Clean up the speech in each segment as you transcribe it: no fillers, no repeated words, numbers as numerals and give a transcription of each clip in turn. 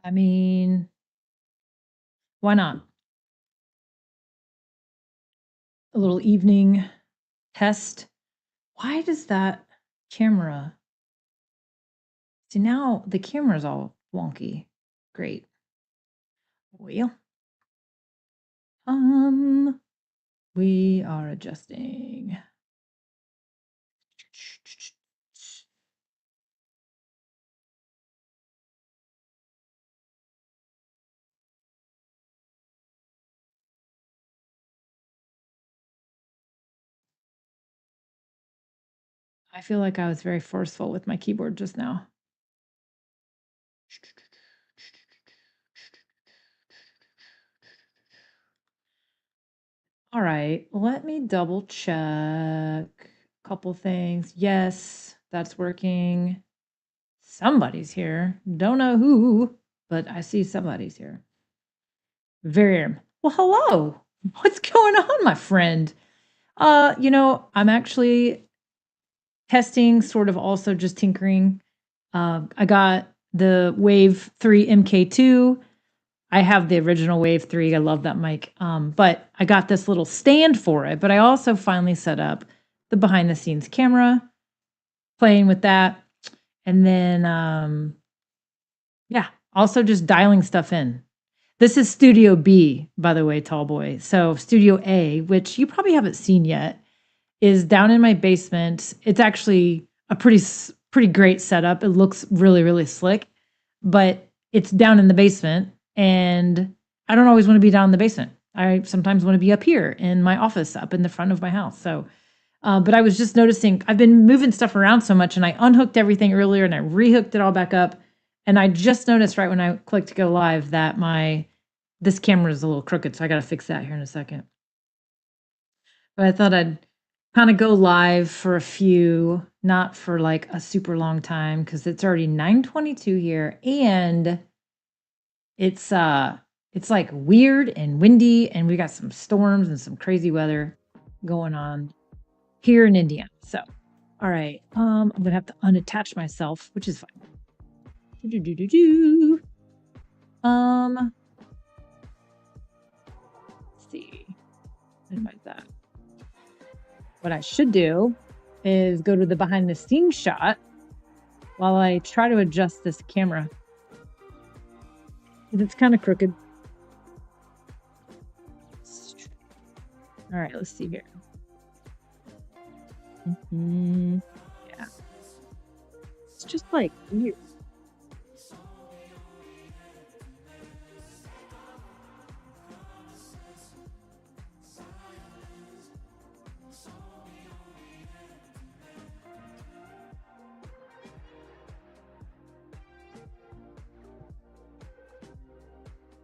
I mean, why not? A little evening test. Why does that camera? See, now the camera's all wonky. Great. Well, we are adjusting. I feel like I was very forceful with my keyboard just now. All right, let me double check a couple things. Yes, that's working. Somebody's here. Don't know who, but I see somebody's here. Very well, hello. What's going on, my friend? I'm actually testing, sort of also just tinkering. I got the Wave 3 MK2. I have the original Wave 3. I love that mic. But I got this little stand for it. But I also finally set up the behind the scenes camera, playing with that. And then, also just dialing stuff in. This is Studio B, by the way, tall boy. So Studio A, which you probably haven't seen yet, is down in my basement. It's actually a pretty great setup. It looks really, really slick, but it's down in the basement, and I don't always want to be down in the basement. I sometimes want to be up here in my office, up in the front of my house. So, but I was just noticing I've been moving stuff around so much, and I unhooked everything earlier, and I rehooked it all back up, and I just noticed right when I clicked go live that this camera is a little crooked, so I got to fix that here in a second. But I thought I'd kind of go live for a few, not for like a super long time, because it's already 9:22 here, and it's like weird and windy, and we got some storms and some crazy weather going on here in Indiana. So, all right, I'm gonna have to unattach myself, which is fine. Let's see, minimize that. What I should do is go to the behind the scenes shot while I try to adjust this camera. It's kind of crooked. All right, let's see here. Yeah. It's just like weird.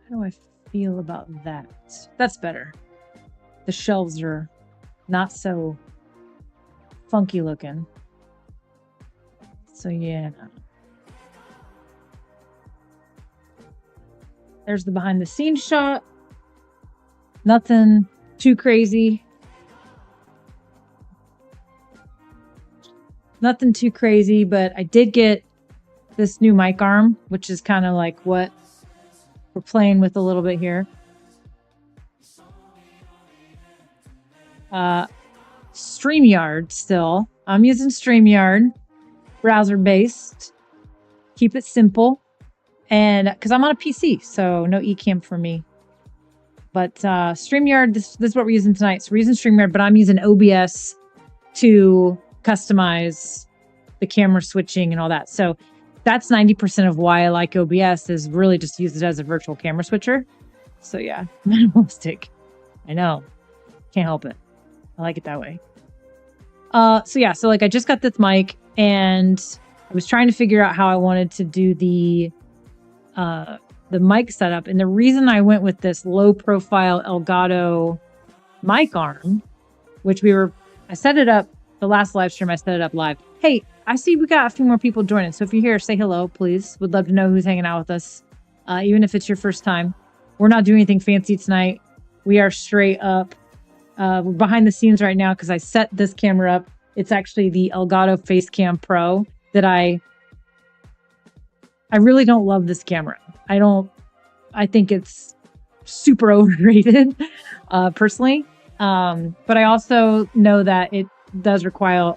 How do I feel about that? That's better. The shelves are not so funky looking. So yeah. There's the behind the scenes shot. Nothing too crazy. Nothing too crazy, but I did get this new mic arm, which is kind of like what we're playing with a little bit here. StreamYard still. I'm using StreamYard, browser based. Keep it simple. And because I'm on a PC, so no eCam for me. But StreamYard, this is what we're using tonight. So we're using StreamYard, but I'm using OBS to customize the camera switching and all that. So that's 90% of why I like OBS, is really just use it as a virtual camera switcher. So yeah, minimalistic. I know. Can't help it. I like it that way. So yeah, so like I just got this mic, and I was trying to figure out how I wanted to do the mic setup. And the reason I went with this low profile Elgato mic arm, which I set it up, the last live stream I set it up live. Hey, I see we got a few more people joining. So if you're here, say hello, please. Would love to know who's hanging out with us. Even if it's your first time. We're not doing anything fancy tonight. We are straight up. We're behind the scenes right now because I set this camera up. It's actually the Elgato Facecam Pro that I I really don't love this camera. I think it's super overrated, personally. But I also know that it does require,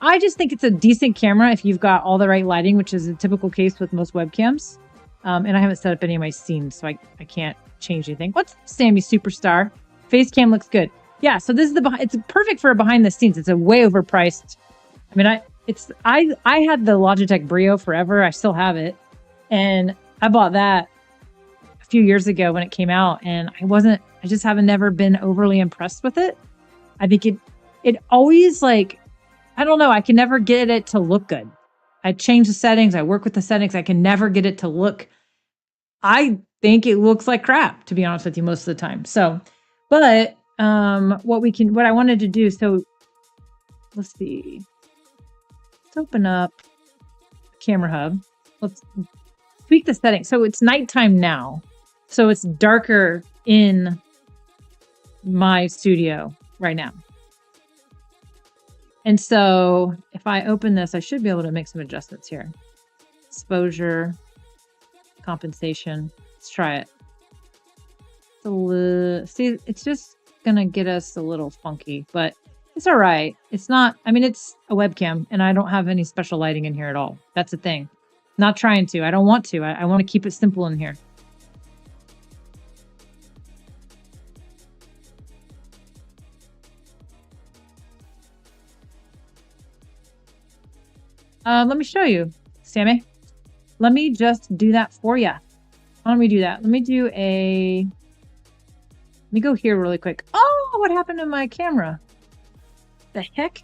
I just think it's a decent camera if you've got all the right lighting, which is a typical case with most webcams. And I haven't set up any of my scenes, so I can't change anything. What's Sammy Superstar? Facecam looks good. Yeah, so this is it's perfect for behind the scenes. It's a way overpriced. I mean, I had the Logitech Brio forever. I still have it. And I bought that a few years ago when it came out, and I just haven't never been overly impressed with it. I think it always, like, I don't know, I can never get it to look good. I change the settings, I work with the settings, I can never get it to look, I think it looks like crap, to be honest with you, most of the time. So, but what I wanted to do, so let's see. Let's open up Camera Hub. Let's tweak the settings. So it's nighttime now. So it's darker in my studio right now. And so if I open this, I should be able to make some adjustments here. Exposure, compensation. Let's try it. See, it's just gonna get us a little funky, but it's all right. It's not, I mean, it's a webcam and I don't have any special lighting in here at all. That's the thing. Not trying to. I don't want to. I want to keep it simple in here. Let me show you, Sammy. Let me just do that for you. Why don't we do that? Let me go here really quick. Oh, what happened to my camera? The heck?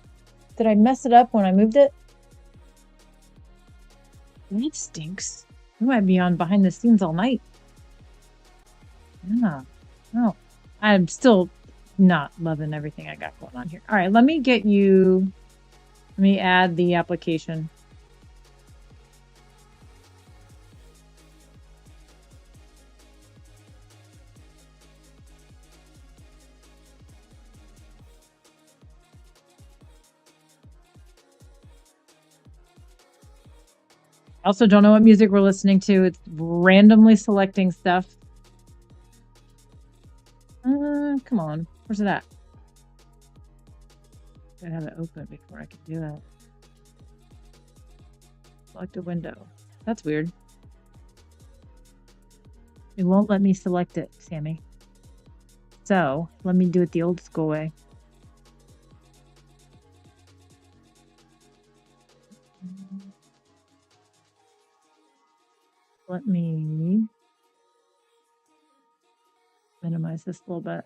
Did I mess it up when I moved it? That stinks. We might be on behind the scenes all night. Yeah. Oh, I'm still not loving everything I got going on here. All right, let me add the application. I also don't know what music we're listening to. It's randomly selecting stuff. Come on. Where's it at? I have it open before I can do that. Select a window. That's weird. It won't let me select it, Sammy. So let me do it the old school way. Let me minimize this a little bit.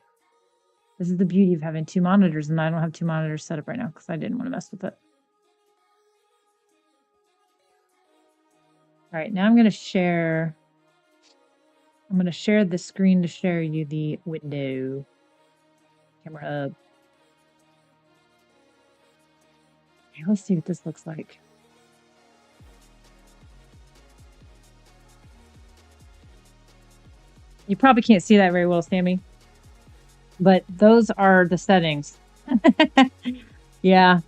This is the beauty of having two monitors, and I don't have two monitors set up right now because I didn't want to mess with it. All right, now I'm going to share the screen to share you the window. Camera Hub. Okay, let's see what this looks like. You probably can't see that very well, Sammy. But those are the settings. Yeah.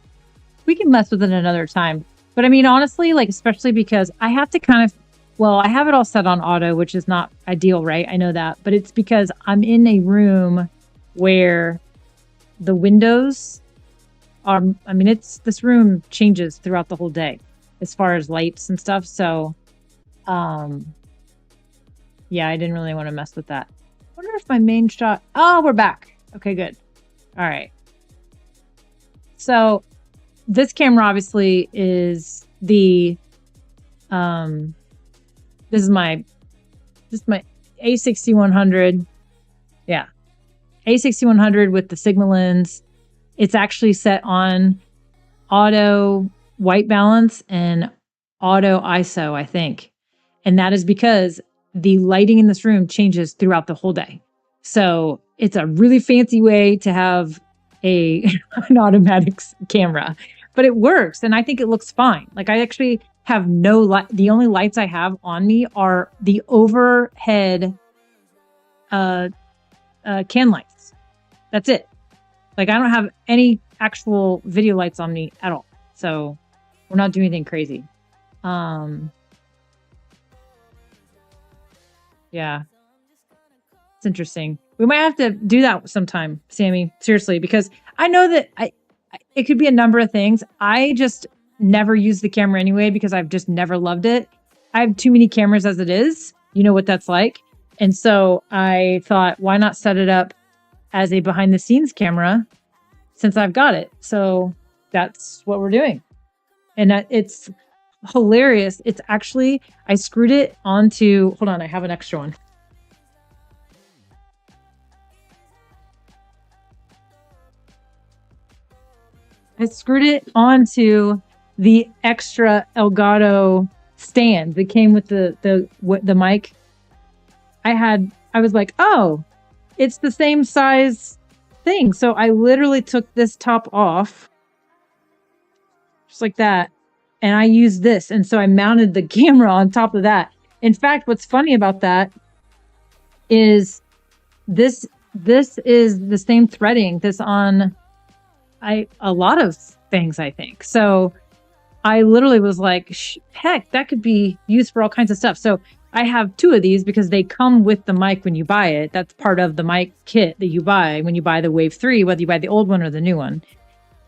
We can mess with it another time. But I mean, honestly, like, especially because I have to kind of, well, I have it all set on auto, which is not ideal, right? I know that. But it's because I'm in a room where the windows are, I mean, this room changes throughout the whole day as far as lights and stuff. So, yeah, I didn't really want to mess with that. I wonder if my main shot... Oh, we're back. Okay, good. All right. So this camera obviously is the... This is my A6100. Yeah. A6100 with the Sigma lens. It's actually set on auto white balance and auto ISO, I think. And that is because the lighting in this room changes throughout the whole day. So it's a really fancy way to have an automatic camera, but it works. And I think it looks fine. Like, I actually have no light. The only lights I have on me are the overhead can lights. That's it. Like, I don't have any actual video lights on me at all. So we're not doing anything crazy. Yeah. It's interesting. We might have to do that sometime, Sammy. Seriously, because I know that it could be a number of things. I just never use the camera anyway because I've just never loved it. I have too many cameras as it is. You know what that's like. And so I thought, why not set it up as a behind the scenes camera since I've got it? So that's what we're doing. And it's hilarious. It's actually, I screwed it onto, hold on, I have an extra one. I screwed it onto the extra Elgato stand that came with the mic. I was like, oh, it's the same size thing. So I literally took this top off, just like that, and I used this. And so I mounted the camera on top of that. In fact, what's funny about that is this is the same threading that's on a lot of things, I think. So I literally was like, heck, that could be used for all kinds of stuff. So I have 2 of these because they come with the mic when you buy it. That's part of the mic kit that you buy when you buy the Wave 3, whether you buy the old one or the new one.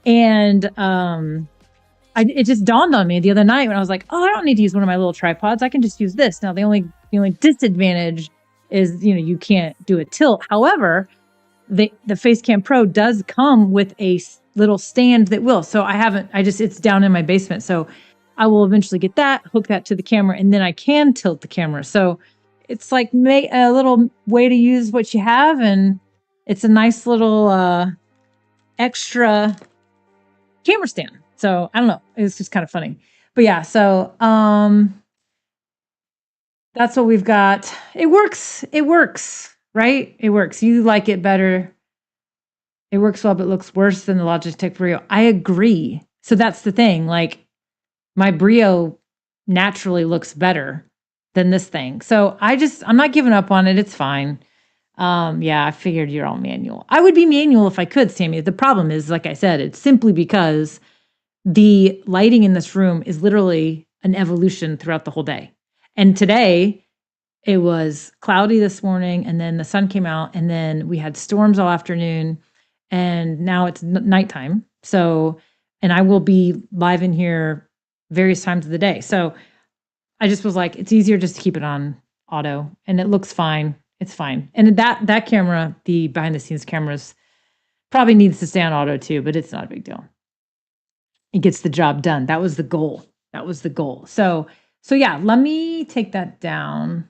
And it just dawned on me the other night when I was like, oh, I don't need to use one of my little tripods. I can just use this. Now, the only disadvantage is, you can't do a tilt. However, the Facecam Pro does come with a little stand that will. So it's down in my basement. So I will eventually get that, hook that to the camera, and then I can tilt the camera. So it's like a little way to use what you have. And it's a nice little extra camera stand. So I don't know. It's just kind of funny. But yeah, so that's what we've got. It works, right? It works. You like it better. It works well, but looks worse than the Logitech Brio. I agree. So that's the thing. Like, my Brio naturally looks better than this thing. So I'm not giving up on it. It's fine. Yeah, I figured you're all manual. I would be manual if I could, Sammy. The problem is, like I said, it's simply because the lighting in this room is literally an evolution throughout the whole day. And today, it was cloudy this morning, and then the sun came out, and then we had storms all afternoon, and now it's nighttime. So, and I will be live in here various times of the day. So I just was like, it's easier just to keep it on auto, and it looks fine. It's fine. And that camera, the behind the scenes cameras, probably needs to stay on auto too, but it's not a big deal. It gets the job done. That was the goal. So yeah, let me take that down.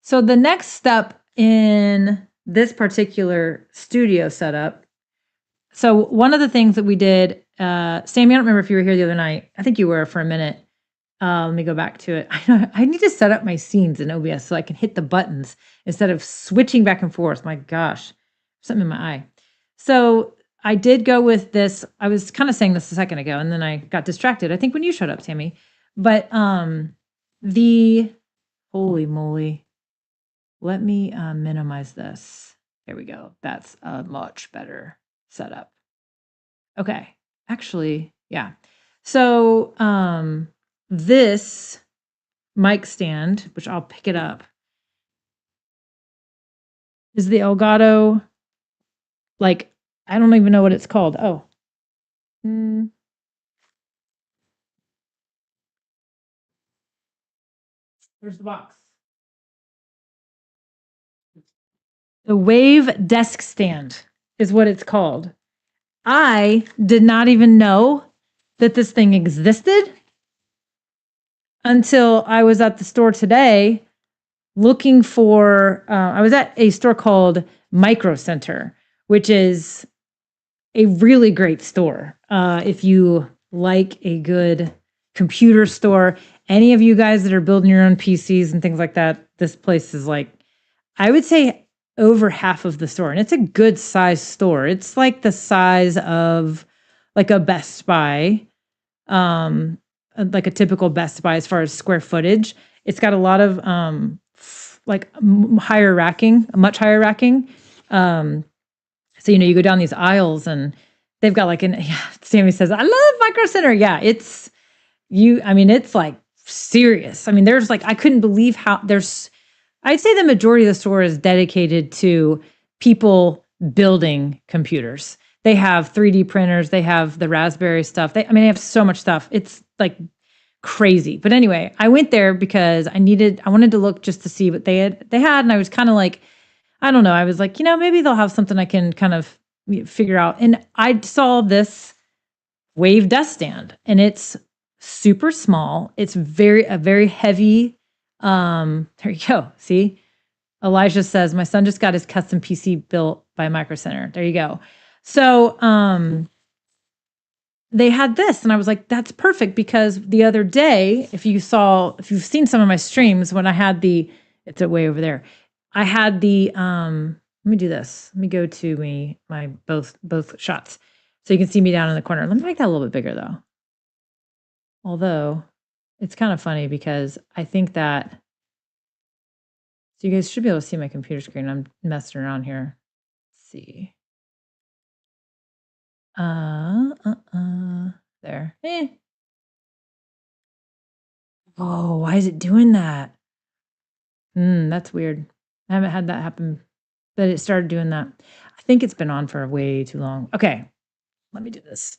So the next step in this particular studio setup. So one of the things that we did, Sammy, I don't remember if you were here the other night. I think you were for a minute. Let me go back to it. I need to set up my scenes in OBS so I can hit the buttons instead of switching back and forth. My gosh, something in my eye. So I did go with this. I was kind of saying this a second ago, and then I got distracted. I think when you showed up, Tammy. But holy moly. Let me minimize this. There we go. That's a much better setup. Okay. Actually, yeah. So this mic stand, which I'll pick it up, is the Elgato, like, I don't even know what it's called. Oh. There's the box. The Wave Desk Stand is what it's called. I did not even know that this thing existed until I was at the store today looking for, I was at a store called Micro Center, which is a really great store. If you like a good computer store, any of you guys that are building your own PCs and things like that, this place is like, I would say over half of the store. And it's a good size store. It's like the size of like a Best Buy, like a typical Best Buy as far as square footage. It's got a lot of higher racking, much higher racking. So, you go down these aisles and they've got Sammy says, I love Micro Center. Yeah, it's like serious. I mean, there's I couldn't believe how I'd say the majority of the store is dedicated to people building computers. They have 3D printers. They have the Raspberry stuff. They have so much stuff. It's like crazy. But anyway, I went there because I wanted to look just to see what they had. And I was kind of like, I don't know. I was like, maybe they'll have something I can kind of figure out. And I saw this Wave desk stand, and it's super small. It's a very heavy. There you go. See, Elijah says my son just got his custom PC built by Micro Center. There you go. So they had this, and I was like, that's perfect, because the other day, if you've seen some of my streams, when I had it's way over there. I had let me do this. Let me go to my both shots. So you can see me down in the corner. Let me make that a little bit bigger though. Although it's kind of funny because I think that, so you guys should be able to see my computer screen. I'm messing around here. Let's see. There. Oh, why is it doing that? That's weird. I haven't had that happen, but it started doing that. I think it's been on for way too long. Okay, let me do this.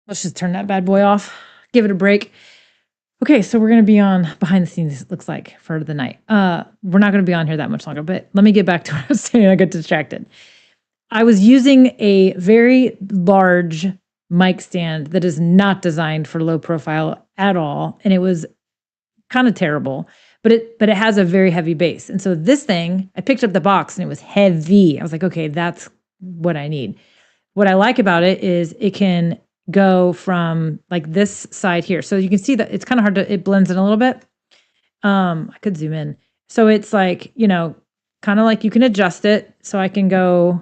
Let's just turn that bad boy off. Give it a break. Okay, so we're going to be on behind the scenes, it looks like, for the night. We're not going to be on here that much longer, but let me get back to what I was saying. I got distracted. I was using a very large mic stand that is not designed for low profile at all, and it was kind of terrible, but it has a very heavy base. And so this thing, I picked up the box and it was heavy. I was like, okay, that's what I need. What I like about it is it can go from like this side here. So you can see that it's kind of hard it blends in a little bit. I could zoom in. So it's like, kind of like you can adjust it. So I can go,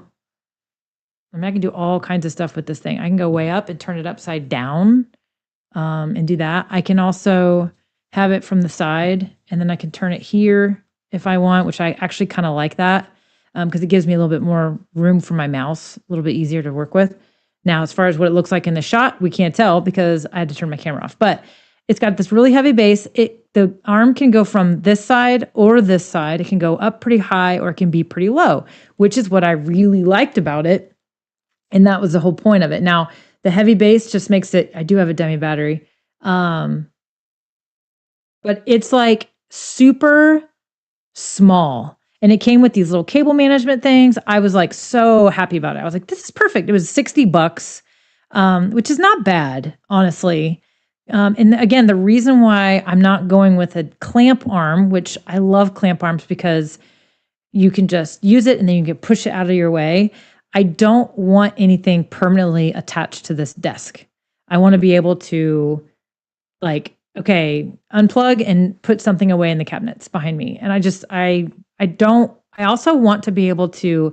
I can do all kinds of stuff with this thing. I can go way up and turn it upside down and do that. I can also have it from the side, and then I can turn it here if I want, which I actually kind of like that because it gives me a little bit more room for my mouse, a little bit easier to work with. Now, as far as what it looks like in the shot, we can't tell because I had to turn my camera off, but it's got this really heavy base. The arm can go from this side or this side. It can go up pretty high or it can be pretty low, which is what I really liked about it. And that was the whole point of it. Now, the heavy base just makes it, I do have a dummy battery, but it's like super small. And it came with these little cable management things. I was like so happy about it. I was like, this is perfect. It was $60, which is not bad, honestly. And again, the reason why I'm not going with a clamp arm, which I love clamp arms because you can just use it and then you can push it out of your way. I don't want anything permanently attached to this desk. I want to be able to unplug and put something away in the cabinets behind me. And I also want to be able to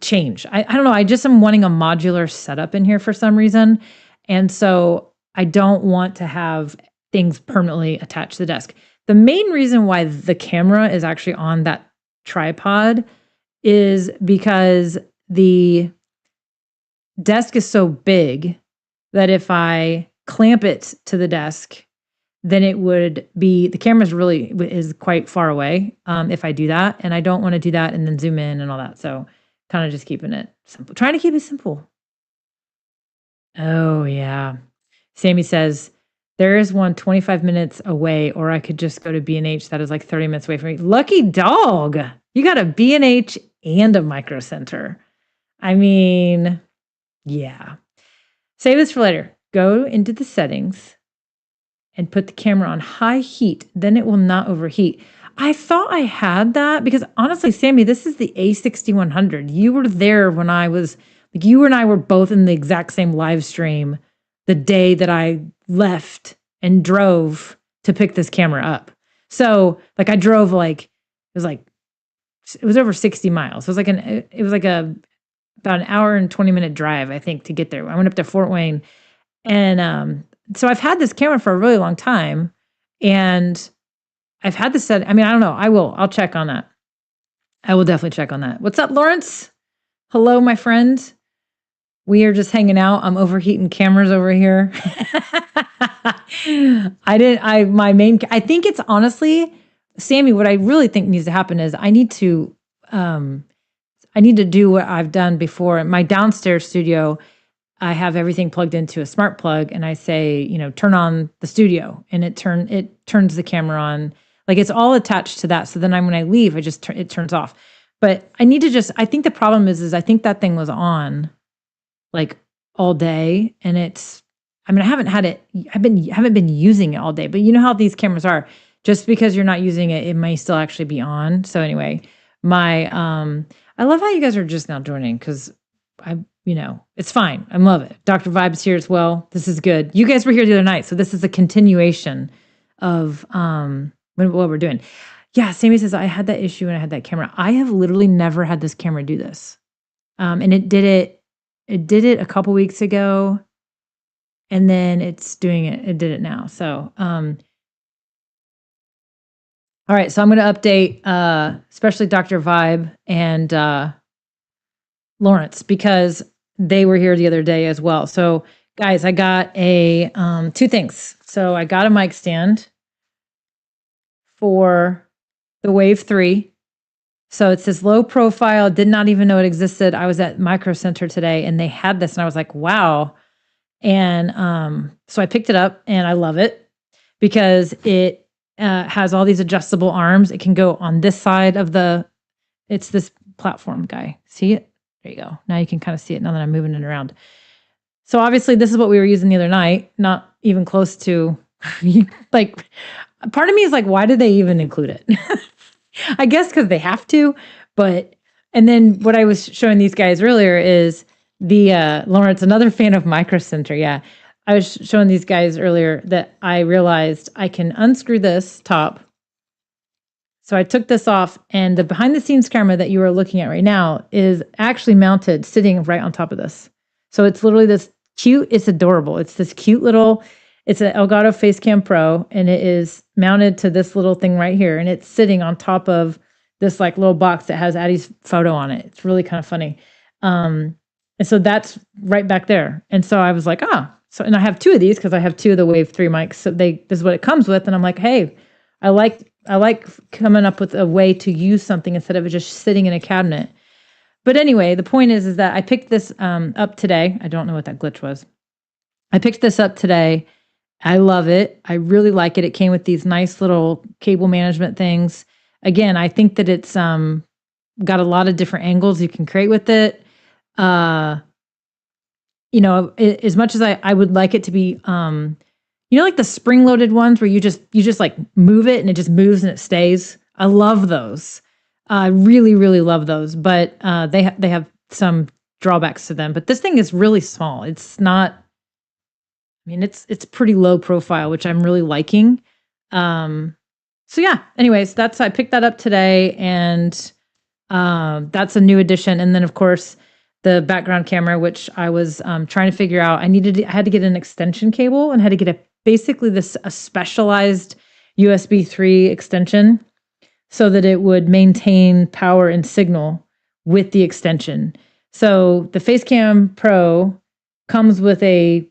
change. I don't know. I just am wanting a modular setup in here for some reason. And so I don't want to have things permanently attached to the desk. The main reason why the camera is actually on that tripod is because the desk is so big that if I clamp it to the desk, then it would be, the camera is quite far away if I do that. And I don't want to do that and then zoom in and all that. So kind of just keeping it simple, trying to keep it simple. Oh yeah. Sammy says, there is one 25 minutes away, or I could just go to B&H that is like 30 minutes away from me. Lucky dog. You got a B&H and a Micro Center. I mean, yeah. Save this for later. Go into the settings and put the camera on high heat. Then it will not overheat. I thought I had that because honestly, Sammy, this is the A6100. You were there when I was, you and I were both in the exact same live stream the day that I left and drove to pick this camera up. So I drove it was over 60 miles. It was about an hour and 20-minute drive, I think, to get there. I went up to Fort Wayne. And so I've had this camera for a really long time. And I've had this set. I mean, I don't know. I'll check on that. I will definitely check on that. What's up, Lawrence? Hello, my friend. We are just hanging out. I'm overheating cameras over here. I think it's honestly, Sammy, what I really think needs to happen is I need to do what I've done before. In my downstairs studio, I have everything plugged into a smart plug, and I say, turn on the studio, and it turns the camera on. Like, it's all attached to that. So then when I leave, it turns off. But I need to I think the problem is I think that thing was on like all day, and I haven't had it. Haven't been using it all day, but you know how these cameras are. Just because you're not using it, it may still actually be on. So anyway, I love how you guys are just now joining, because it's fine. I love it. Dr. Vibe's here as well. This is good. You guys were here the other night, so this is a continuation of what we're doing. Yeah, Sammy says, I had that issue when I had that camera. I have literally never had this camera do this. And it did it a couple weeks ago, and then it's doing it. It did it now. So, all right. So I'm going to update, especially Dr. Vibe and Lawrence, because they were here the other day as well. So guys, I got two things. So I got a mic stand for the Wave 3. So it's this low profile, did not even know it existed. I was at Micro Center today and they had this and I was like, wow. And so I picked it up and I love it because it has all these adjustable arms. It can go on this side of it's this platform guy. See it? There you go. Now you can kind of see it now that I'm moving it around. So obviously this is what we were using the other night, not even close to, like, part of me is like, why did they even include it? I guess because they have to, and then what I was showing these guys earlier is Lawrence, another fan of Micro Center. Yeah. I was showing these guys earlier that I realized I can unscrew this top. So I took this off, and the behind the scenes camera that you are looking at right now is actually mounted, sitting right on top of this. So it's literally this cute, it's adorable. It's this cute little, it's an Elgato Facecam Pro, and it is mounted to this little thing right here. And it's sitting on top of this like little box that has Addie's photo on it. It's really kind of funny. And so that's right back there. And so I was like, and I have two of these because I have two of the Wave 3 mics. So this is what it comes with. And I'm like, hey, I like coming up with a way to use something instead of it just sitting in a cabinet. But anyway, the point is that I picked this up today. I don't know what that glitch was. I picked this up today. I love it. I really like it. It came with these nice little cable management things. Again, I think that it's got a lot of different angles you can create with it. As much as I would like it to be, like the spring-loaded ones where you just like move it and it just moves and it stays. I love those. I really, really love those. But they have some drawbacks to them. But this thing is really small. It's not. I mean, it's pretty low profile, which I'm really liking. So yeah. Anyways, I picked that up today, and that's a new addition. And then of course the background camera, which I was trying to figure out. I had to get an extension cable and had to get basically a specialized USB 3 extension so that it would maintain power and signal with the extension. So the Facecam Pro comes with it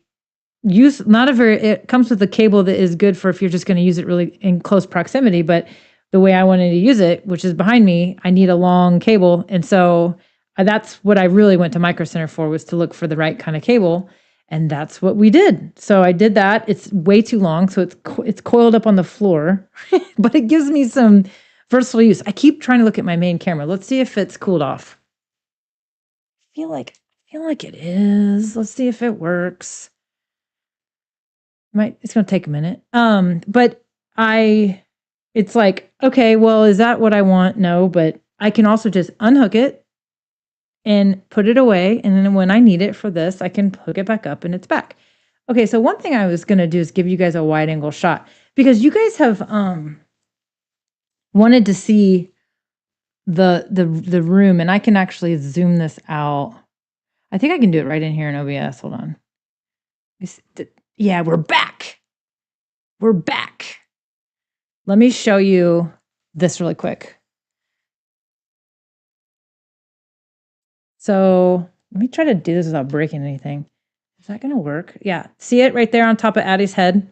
comes with a cable that is good for if you're just going to use it really in close proximity. But the way I wanted to use it, which is behind me, I need a long cable. And so that's what I really went to Micro Center for, was to look for the right kind of cable. And that's what we did. So I did that. It's way too long, so it's coiled up on the floor, but it gives me some versatile use. I keep trying to look at my main camera. Let's see if it's cooled off. I feel like it is. Let's see if it works. It's going to take a minute. But it's like, okay, well, is that what I want? No, but I can also just unhook it and put it away. And then when I need it for this, I can hook it back up and it's back. Okay, so one thing I was going to do is give you guys a wide angle shot, because you guys have wanted to see the room, and I can actually zoom this out. I think I can do it right in here in OBS. Hold on. Yeah, we're back. We're back. Let me show you this really quick. So let me try to do this without breaking anything. Is that going to work? Yeah. See it right there on top of Addie's head?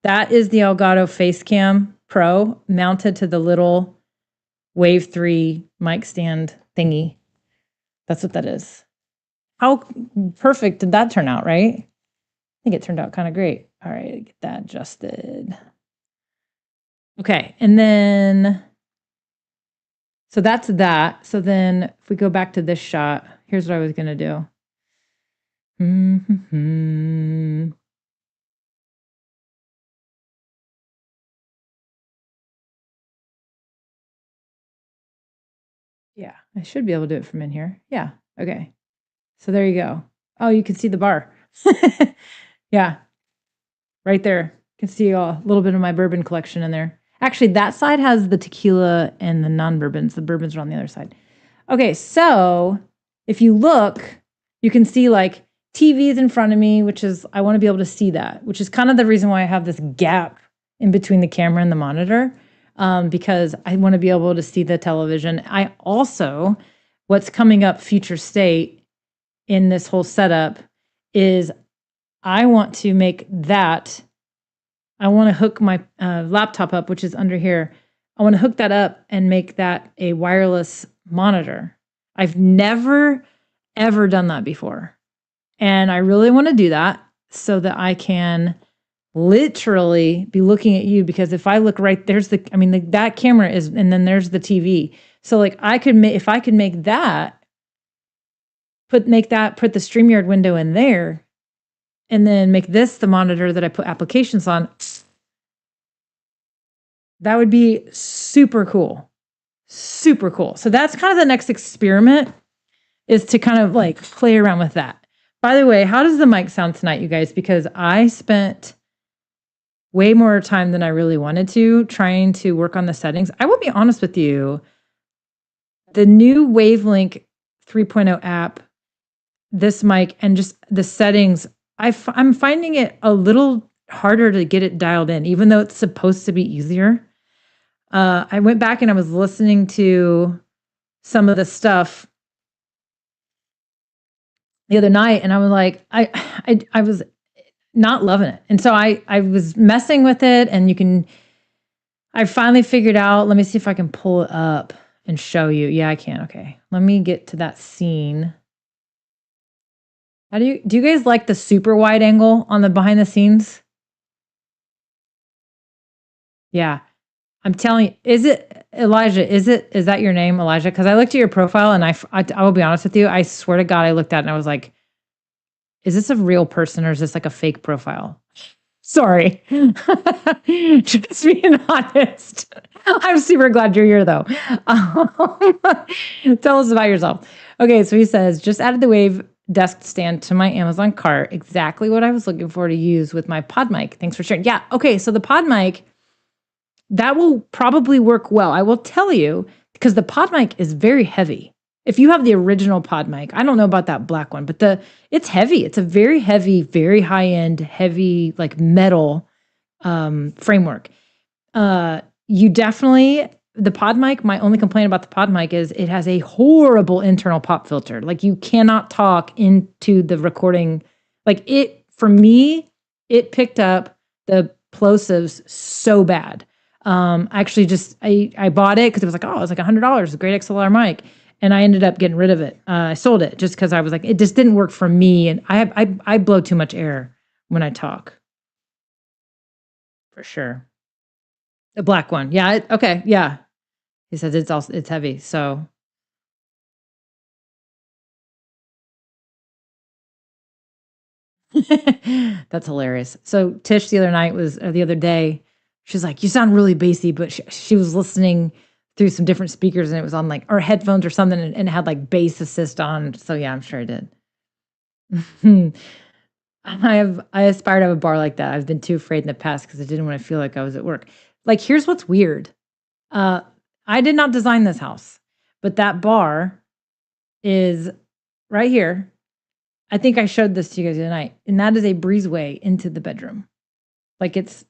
That is the Elgato Facecam Pro mounted to the little Wave 3 mic stand thingy. That's what that is. How perfect did that turn out, right? I think it turned out kind of great. All right, get that adjusted. Okay, and then, so that's that. So then if we go back to this shot, here's what I was going to do. Yeah, I should be able to do it from in here. Yeah, okay. So there you go. Oh, you can see the bar. Yeah, right there. You can see a little bit of my bourbon collection in there. Actually, that side has the tequila and the non-bourbons. The bourbons are on the other side. Okay, so if you look, you can see like TVs in front of me, which is, I want to be able to see that, which is kind of the reason why I have this gap in between the camera and the monitor, because I want to be able to see the television. I also, what's coming up future state in this whole setup is I want to make that, I want to hook my laptop up, which is under here. I want to hook that up and make that a wireless monitor. I've never, ever done that before. And I really want to do that so that I can literally be looking at you, because if I look right, there's the, I mean, that camera is, and then there's the TV. So like I could make, if I could make that, put the StreamYard window in there, and then make this the monitor that I put applications on, that would be super cool. Super cool. So that's kind of the next experiment, is to kind of like play around with that. By the way, how does the mic sound tonight, you guys? Because I spent way more time than I really wanted to trying to work on the settings. I will be honest with you, the new Wavelink 3.0 app, this mic, and just the settings, I'm finding it a little harder to get it dialed in, even though it's supposed to be easier. I went back and I was listening to some of the stuff the other night, and I was like, I was not loving it. And so I was messing with it, and I finally figured out, let me see if I can pull it up and show you. Yeah, I can. Okay. Let me get to that scene. Do you guys like the super wide angle on the behind the scenes? Yeah. I'm telling you, is it Elijah? Is that your name, Elijah? Because I looked at your profile, and I will be honest with you. I swear to God, I looked at it and I was like, is this a real person or is this like a fake profile? Sorry. Just being honest. I'm super glad you're here, though. Tell us about yourself. Okay, so he says, just added the Wave desk stand to my Amazon cart. Exactly what I was looking for to use with my pod mic. Thanks for sharing. Yeah, okay, so the pod mic, that will probably work well. I will tell you, because the pod mic is very heavy. If you have the original pod mic, I don't know about that black one, but it's heavy. It's a very heavy, very high-end, heavy, like metal framework. You definitely, the pod mic, my only complaint about the pod mic is it has a horrible internal pop filter. Like you cannot talk into the recording. Like for me, it picked up the plosives so bad. Actually I bought it because it was like, oh, it was like $100, a great XLR mic. And I ended up getting rid of it. I sold it just because I was like, it just didn't work for me. And I blow too much air when I talk. For sure. The black one. Yeah. Okay. Yeah. He says it's heavy. So. That's hilarious. So Tish the other day, she's like, you sound really bassy, but she was listening through some different speakers, and it was on like, or headphones or something, and it had like bass assist on. So yeah, I'm sure it did. I aspire to have a bar like that. I've been too afraid in the past because I didn't want to feel like I was at work. Like, here's what's weird. I did not design this house, but that bar is right here. I think I showed this to you guys the other night, and that is a breezeway into the bedroom. Like, it's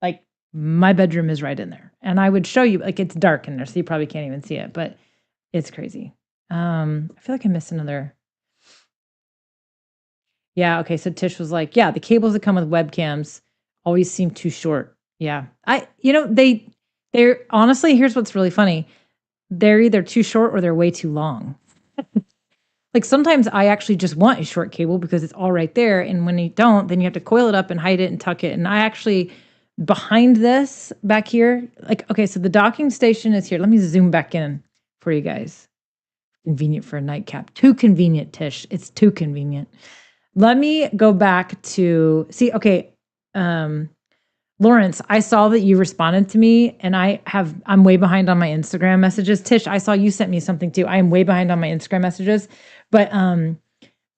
like my bedroom is right in there, and I would show you, like, it's dark in there, so you probably can't even see it, but it's crazy. I feel like I missed another. Yeah, okay, so Tish was like, yeah, the cables that come with webcams always seem too short. Yeah. They're honestly, here's what's really funny. They're either too short or they're way too long. Like sometimes I actually just want a short cable because it's all right there. And when you don't, then you have to coil it up and hide it and tuck it. And I actually, behind this back here, like, okay, so the docking station is here. Let me zoom back in for you guys. Convenient for a nightcap. Too convenient, Tish. It's too convenient. Let me go back to see, okay. Lawrence, I saw that you responded to me and I'm way behind on my Instagram messages. Tish, I saw you sent me something too. I am way behind on my Instagram messages. But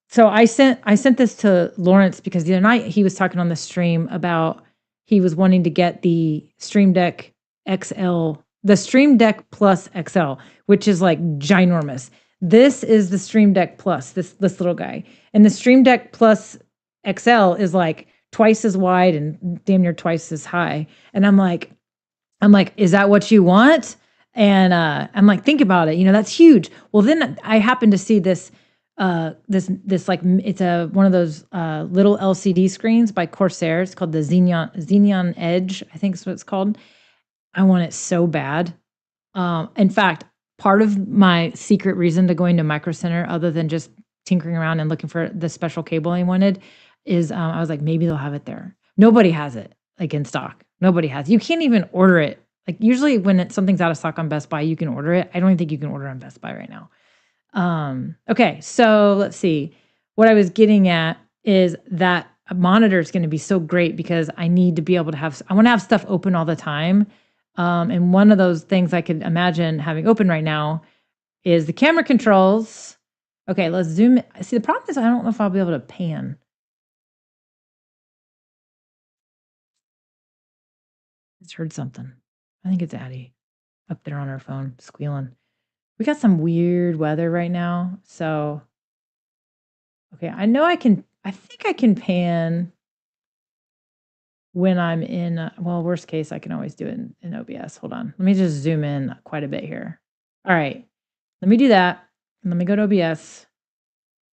so I sent this to Lawrence because the other night he was talking on the stream about he was wanting to get the Stream Deck XL, the Stream Deck Plus XL, which is like ginormous. This is the Stream Deck Plus, this little guy. And the Stream Deck Plus XL is like twice as wide and damn near twice as high. And I'm like, is that what you want? And I'm like, think about it. You know, that's huge. Well, then I happened to see this like it's one of those little LCD screens by Corsair. It's called the Xenon Edge, I think is what it's called. I want it so bad. In fact, part of my secret reason to going to Micro Center, other than just tinkering around and looking for the special cable I wanted, is I was like, maybe they'll have it there. Nobody has it like in stock. Nobody has. You can't even order it. Like usually when something's out of stock on Best Buy, you can order it. I don't even think you can order on Best Buy right now. Okay, so let's see. What I was getting at is that a monitor is going to be so great because I need to be able to I want to have stuff open all the time. And one of those things I could imagine having open right now is the camera controls. Okay, let's zoom in. See, the problem is I don't know if I'll be able to pan. I just heard something. I think it's Addie up there on her phone squealing. We got some weird weather right now. So, okay, I think I can pan when I'm in, well, worst case, I can always do it in OBS. Hold on. Let me just zoom in quite a bit here. All right, let me do that. Let me go to OBS.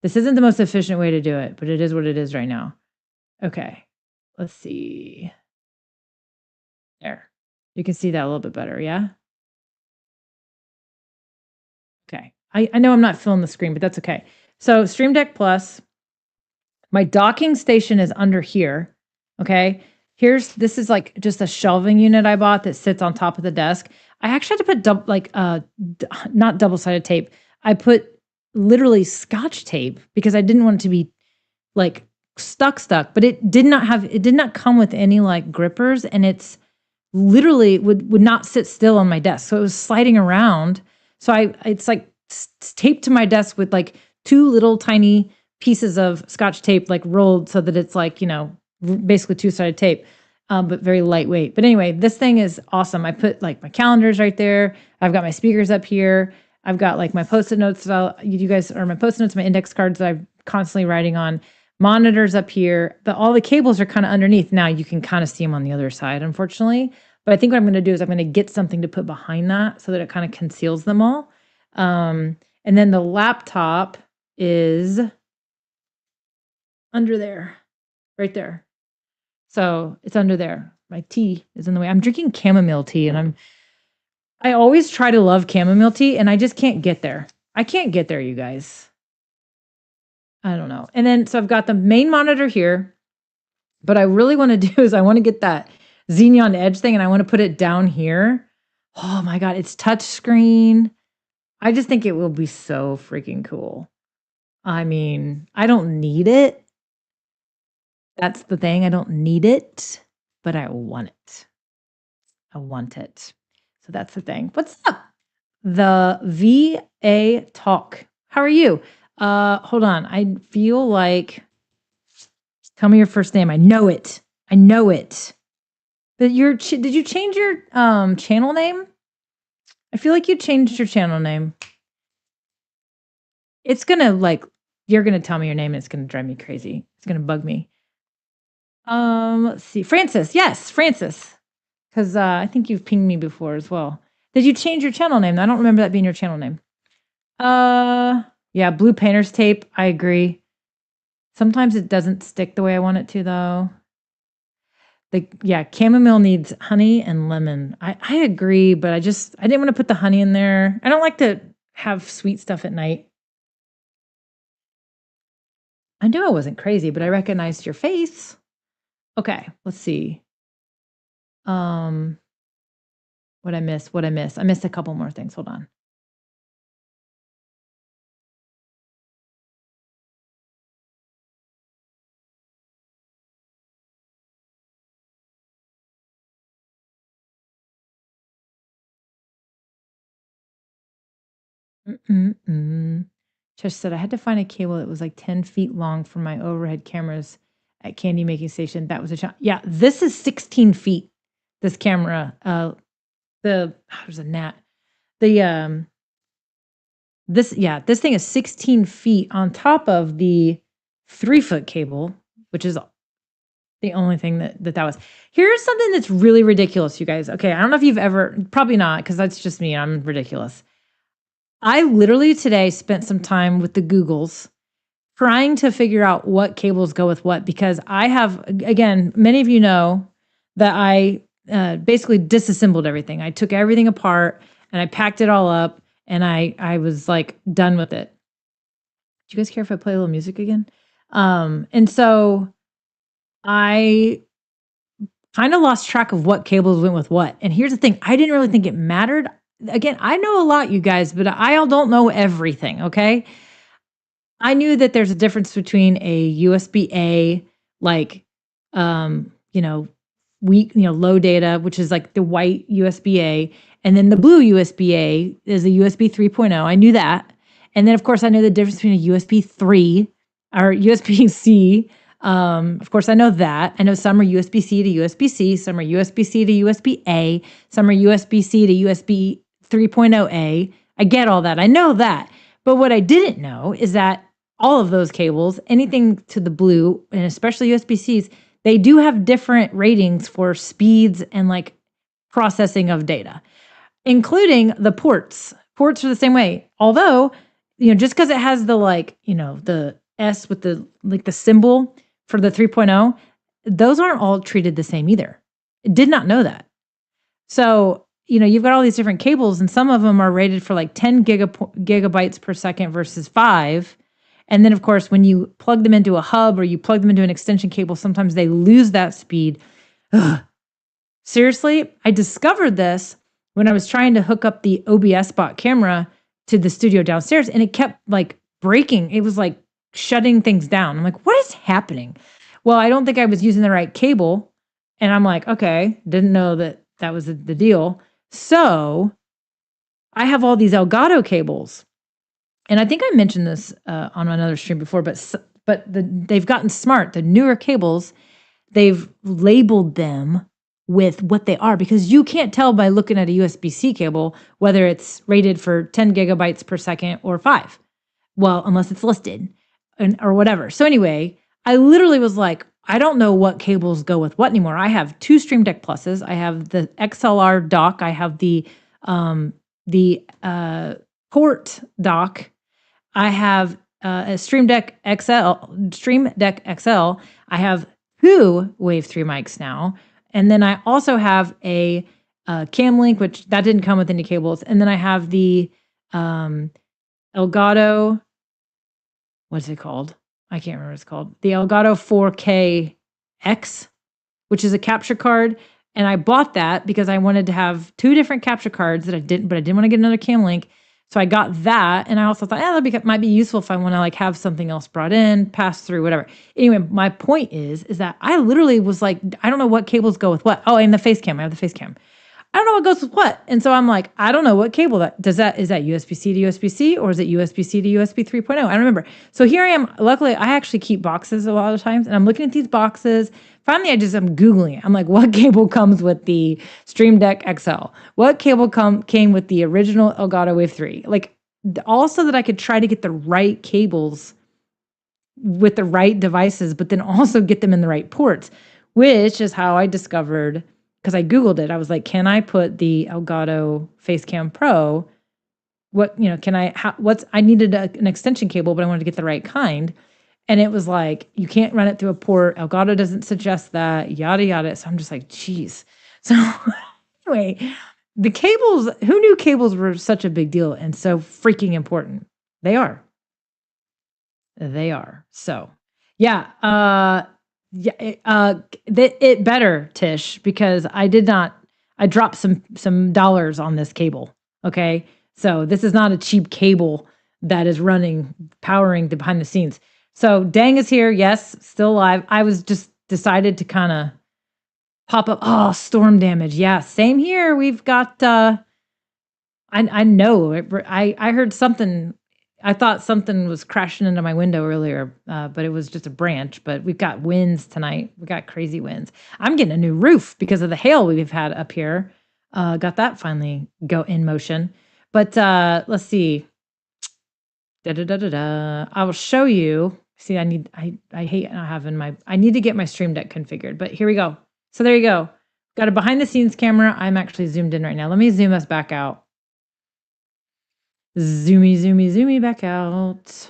This isn't the most efficient way to do it, but it is what it is right now. Okay, let's see. There. You can see that a little bit better, yeah? Okay. I know I'm not filling the screen, but that's okay. So Stream Deck Plus, my docking station is under here. Okay. This is like just a shelving unit I bought that sits on top of the desk. I actually had to put not double-sided tape. I put literally Scotch tape because I didn't want it to be like stuck, but it did not come with any like grippers, and it's literally would not sit still on my desk. So it was sliding around. So it's like taped to my desk with like two little tiny pieces of Scotch tape, like rolled so that it's like, you know, basically two-sided tape, but very lightweight. But anyway, this thing is awesome. I put like my calendars right there. I've got my speakers up here. I've got like my Post-it notes. You guys are my Post-it notes, my index cards that I'm constantly writing on. Monitors up here, but all the cables are kind of underneath. Now you can kind of see them on the other side, unfortunately. But I think what I'm going to do is I'm going to get something to put behind that so that it kind of conceals them all. And then the laptop is under there, right there. So it's under there. My tea is in the way. I'm drinking chamomile tea, and I always try to love chamomile tea, and I just can't get there. I can't get there, you guys. I don't know. And then, so I've got the main monitor here, but I really want to do is I want to get that Xenon Edge thing, and I want to put it down here. Oh my God, it's touch screen. I just think it will be so freaking cool. I mean, I don't need it. That's the thing. I don't need it, but I want it. I want it. So that's the thing. What's up? The VA Talk. How are you? Hold on. I feel like, tell me your first name. I know it. I know it. But did you change your channel name? I feel like you changed your channel name. It's gonna you're gonna tell me your name and it's gonna drive me crazy. It's gonna bug me. Let's see. Francis. Yes, Francis. Because I think you've pinged me before as well. Did you change your channel name? I don't remember that being your channel name. Yeah, blue painter's tape. I agree. Sometimes it doesn't stick the way I want it to, though. Yeah, chamomile needs honey and lemon. I agree, but I didn't want to put the honey in there. I don't like to have sweet stuff at night. I knew I wasn't crazy, but I recognized your face. Okay, let's see. What I miss? What I miss? I missed a couple more things. Hold on. Trish said I had to find a cable that was like 10 feet long for my overhead cameras at candy making station. That was a challenge. Yeah, this is 16 feet. This camera, there's a gnat. This thing is 16 feet on top of the 3-foot cable, which is the only thing that was. Here's something that's really ridiculous, you guys. Okay, I don't know if you've ever, probably not, because that's just me. I'm ridiculous. I literally today spent some time with the Googles trying to figure out what cables go with what, because I have, again, many of you know that I basically disassembled everything. I took everything apart and I packed it all up and I was like done with it. Do you guys care if I play a little music again? And so I kind of lost track of what cables went with what. And here's the thing, I didn't really think it mattered. Again, I know a lot, you guys, but I don't know everything, okay? I knew that there's a difference between a USB-A, like, weak, low data, which is like the white USB-A, and then the blue USB-A is a USB 3.0. I knew that. And then, of course, I know the difference between a USB 3 or USB-C. Of course, I know that. I know some are USB-C to USB-C, some are USB-C to USB-A, some are USB-C to USB 3.0A. I get all that. I know that. But what I didn't know is that all of those cables, anything to the blue, and especially USB-Cs, they do have different ratings for speeds and like processing of data, including the ports. Ports are the same way. Although, just because it has the the S with the symbol for the 3.0, those aren't all treated the same either. Did not know that. So, you've got all these different cables and some of them are rated for like 10 gigabytes per second versus 5. And then, of course, when you plug them into a hub or you plug them into an extension cable, sometimes they lose that speed. Ugh. Seriously, I discovered this when I was trying to hook up the OBS bot camera to the studio downstairs, and it kept like breaking. It was like shutting things down. I'm like, what is happening? Well, I don't think I was using the right cable. And I'm like, okay, didn't know that was the deal. So I have all these Elgato cables. And I think I mentioned this on another stream before, but they've gotten smart. The newer cables, they've labeled them with what they are, because you can't tell by looking at a USB-C cable whether it's rated for 10 gigabytes per second or 5. Well, unless it's listed or whatever. So anyway, I literally was like, I don't know what cables go with what anymore. I have 2 Stream Deck Pluses. I have the XLR dock. I have the port dock. I have a Stream Deck XL. I have 2 Wave 3 mics now. And then I also have a Cam Link, which that didn't come with any cables. And then I have the Elgato, what's it called? I can't remember what it's called. The Elgato 4K X, which is a capture card. And I bought that because I wanted to have 2 different capture cards but I didn't want to get another Cam Link. So I got that, and I also thought, that might be useful if I want to like have something else brought in, pass through, whatever. Anyway, my point is that I literally was like, I don't know what cables go with what. Oh, and the Facecam. I have the Facecam. I don't know what goes with what. And so I'm like, I don't know what cable is that USB-C to USB-C or is it USB-C to USB 3.0? I don't remember. So here I am. Luckily, I actually keep boxes a lot of times, and I'm looking at these boxes. Finally, I'm Googling it. I'm like, what cable comes with the Stream Deck XL? What cable came with the original Elgato Wave 3? Like, also that I could try to get the right cables with the right devices, but then also get them in the right ports, which is how I discovered, because I Googled it. I was like, can I put the Elgato Facecam Pro? I needed an extension cable, but I wanted to get the right kind. And it was like, you can't run it through a port. Elgato doesn't suggest that, yada, yada. So I'm just like, geez. So anyway, the cables, who knew cables were such a big deal and so freaking important? They are. They are. So yeah, it better, Tish, because I dropped some dollars on this cable. Okay. So this is not a cheap cable that is powering the behind the scenes. So Dang is here. Yes, still alive. I was just decided to kind of pop up. Oh, storm damage. Yeah, same here. We've got, I know, I heard something. I thought something was crashing into my window earlier, but it was just a branch. But we've got winds tonight. We got crazy winds. I'm getting a new roof because of the hail we've had up here. Got that finally go in motion. But let's see. Da da da da da. I will show you. See, I hate not having I need to get my Stream Deck configured. But here we go. So there you go. Got a behind the scenes camera. I'm actually zoomed in right now. Let me zoom us back out. Zoomy back out.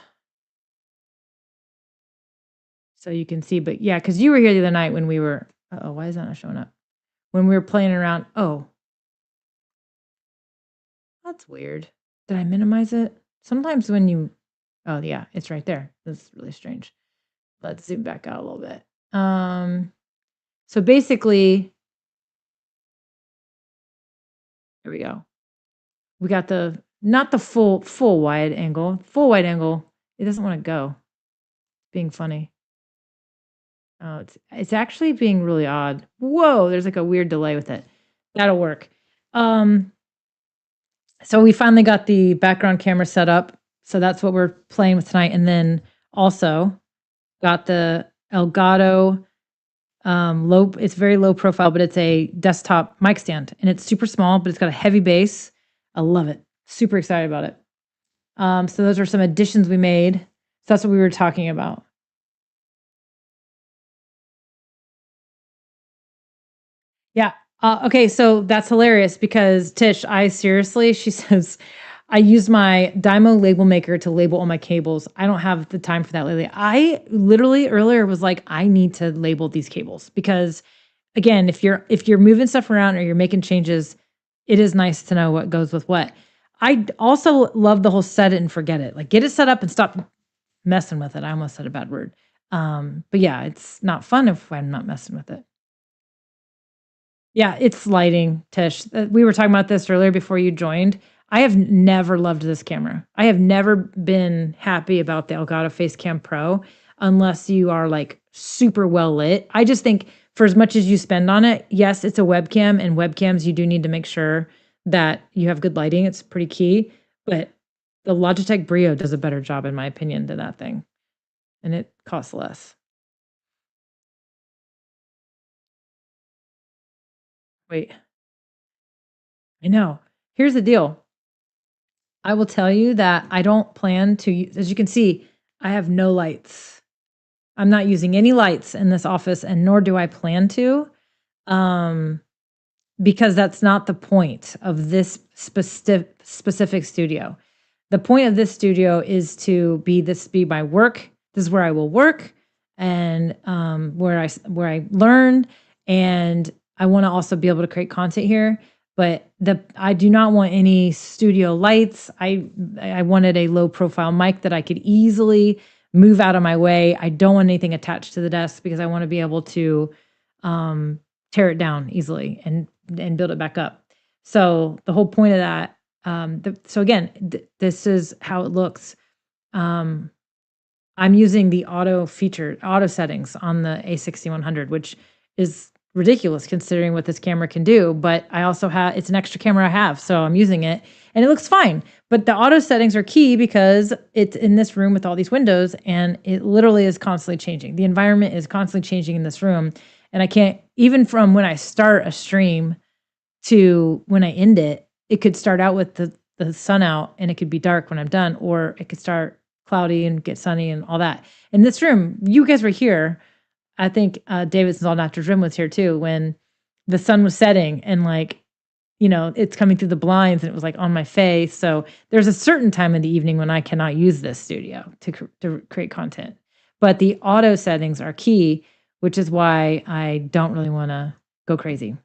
So you can see, but yeah, because you were here the other night when we were, oh, why is that not showing up? When we were playing around, oh. That's weird. Did I minimize it? Sometimes when you, oh yeah, it's right there. That's really strange. Let's zoom back out a little bit. So basically, here we go. We got not the full wide angle. Full wide angle, it doesn't want to go. It's being funny. Oh, it's actually being really odd. Whoa, there's like a weird delay with it. That'll work. So we finally got the background camera set up. So that's what we're playing with tonight. And then also got the Elgato it's very low profile, but it's a desktop mic stand. And it's super small, but it's got a heavy bass. I love it. Super excited about it. So those are some additions we made. So that's what we were talking about. Yeah. Okay, so that's hilarious because Tish, she says, I use my Dymo label maker to label all my cables. I don't have the time for that lately. I literally earlier was like, I need to label these cables because again, if you're moving stuff around or you're making changes, it is nice to know what goes with what. I also love the whole set it and forget it. Like get it set up and stop messing with it. I almost said a bad word. But yeah, it's not fun if I'm not messing with it. Yeah, it's lighting, Tish. We were talking about this earlier before you joined. I have never loved this camera. I have never been happy about the Elgato Facecam Pro unless you are like super well lit. I just think for as much as you spend on it, yes, it's a webcam, and webcams you do need to make sure that you have good lighting. It's pretty key. But the Logitech Brio does a better job, in my opinion, than that thing. And it costs less. Wait. I know. Here's the deal. I will tell you that I don't plan to, as you can see, I have no lights. I'm not using any lights in this office, and nor do I plan to, because that's not the point of this specific studio. The point of this studio is to be my work. This is where I will work and where I learn, and I want to also be able to create content here. But I do not want any studio lights. I wanted a low profile mic that I could easily move out of my way. I don't want anything attached to the desk because I want to be able to tear it down easily and build it back up. So the whole point of that, so again, this is how it looks. I'm using the auto settings on the A6100, which is ridiculous considering what this camera can do, but I also it's an extra camera I have, so I'm using it and it looks fine. But the auto settings are key because it's in this room with all these windows and it literally is constantly changing. The environment is constantly changing in this room, and I can't, even from when I start a stream to when I end it, it could start out with the sun out and it could be dark when I'm done, or it could start cloudy and get sunny and all that. In this room, you guys were here. I think Davidson's All Natural Dream was here too when the sun was setting and like, it's coming through the blinds and it was like on my face. So there's a certain time in the evening when I cannot use this studio to create content. but the auto settings are key, which is why I don't really want to go crazy.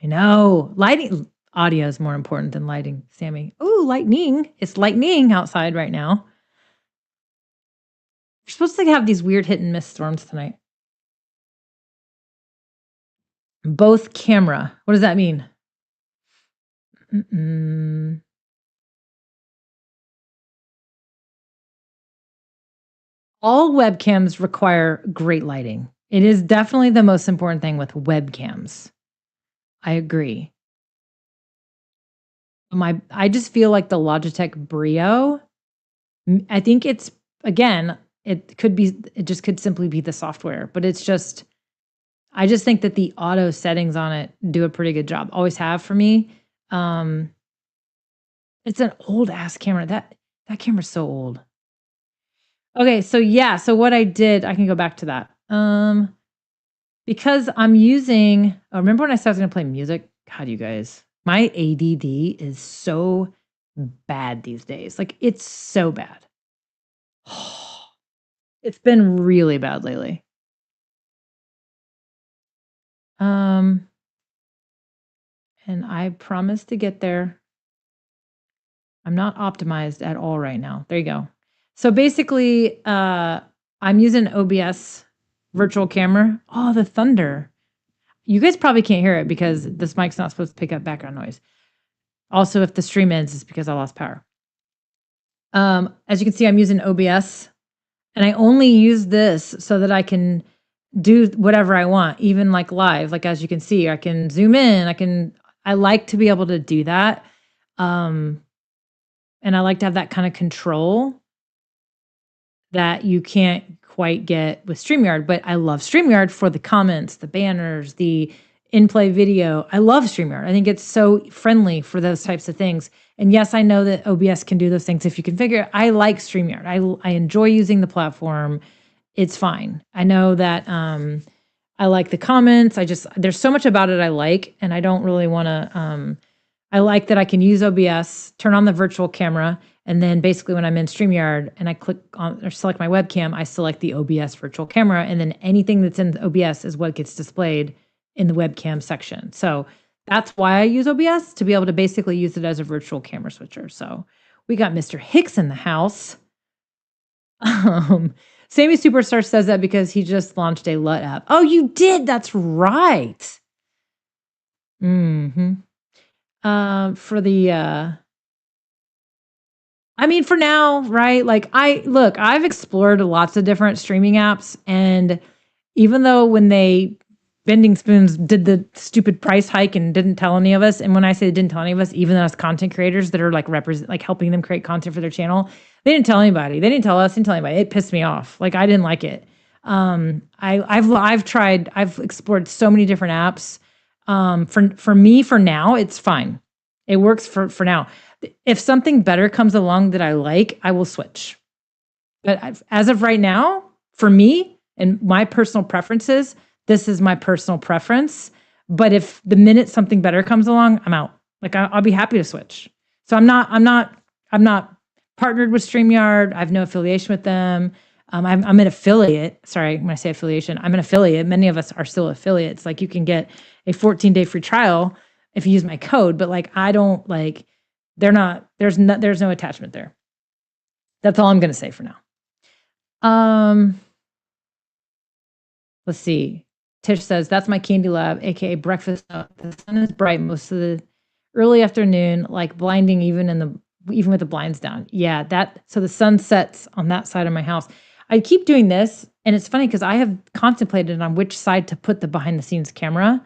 I know lighting, audio is more important than lighting, Sammy. Ooh, lightning. It's lightning outside right now. You're supposed to have these weird hit and miss storms tonight. Both camera. What does that mean? All webcams require great lighting. It is definitely the most important thing with webcams. I agree. I just feel like the Logitech Brio, I think it's, again, it just could simply be the software, but it's just, I just think that the auto settings on it do a pretty good job. Always have for me. It's an old ass camera. That camera's so old. Okay, so yeah, so what I did, I can go back to that. Because I'm using, remember when I said I was gonna play music? God, you guys, my ADD is so bad these days. Like, it's so bad. It's been really bad lately. And I promise to get there. I'm not optimized at all right now. There you go. So basically, I'm using OBS virtual camera. Oh, the thunder. You guys probably can't hear it because this mic's not supposed to pick up background noise. Also, if the stream ends, it's because I lost power. As you can see, I'm using OBS, and I only use this so that I can do whatever I want, even like live. Like, as you can see, I can zoom in. I like to be able to do that. And I like to have that kind of control that you can't quite get with StreamYard, but I love StreamYard for the comments, the banners, the in-play video. I love StreamYard. I think it's so friendly for those types of things. And yes, I know that OBS can do those things if you configure it. I like StreamYard. I enjoy using the platform. It's fine. I know that I like the comments. There's so much about it I like, and I don't really want to, I like that I can use OBS, turn on the virtual camera, and then basically when I'm in StreamYard and I click on or select my webcam, I select the OBS virtual camera, and then anything that's in OBS is what gets displayed in the webcam section. So that's why I use OBS, to be able to basically use it as a virtual camera switcher. So we got Mr. Hicks in the house. Sammy Superstar says that because he just launched a LUT app. Oh, you did? That's right. For the I mean, for now, right? Like, I've explored lots of different streaming apps, and even though when Bending Spoons did the stupid price hike and didn't tell any of us, and when I say they didn't tell any of us, even as content creators that are like helping them create content for their channel, they didn't tell anybody. They didn't tell us, didn't tell anybody. It pissed me off. Like, I didn't like it. I've explored so many different apps. For me, for now, it's fine. It works for now. If something better comes along that I like, I will switch. But as of right now, for me and my personal preferences, this is my personal preference. But if the minute something better comes along, I'm out. Like, I'll be happy to switch. So I'm not partnered with StreamYard. I have no affiliation with them. I'm an affiliate. Sorry, when I say affiliation, I'm an affiliate. Many of us are still affiliates. Like, you can get a 14-day free trial if you use my code, but like, I don't like, there's no attachment there. That's all I'm going to say for now. Let's see. Tish says, that's my candy lab, aka breakfast. The sun is bright most of the early afternoon, like blinding even with the blinds down. Yeah, so the sun sets on that side of my house. I keep doing this, and it's funny because I have contemplated on which side to put the behind the scenes camera,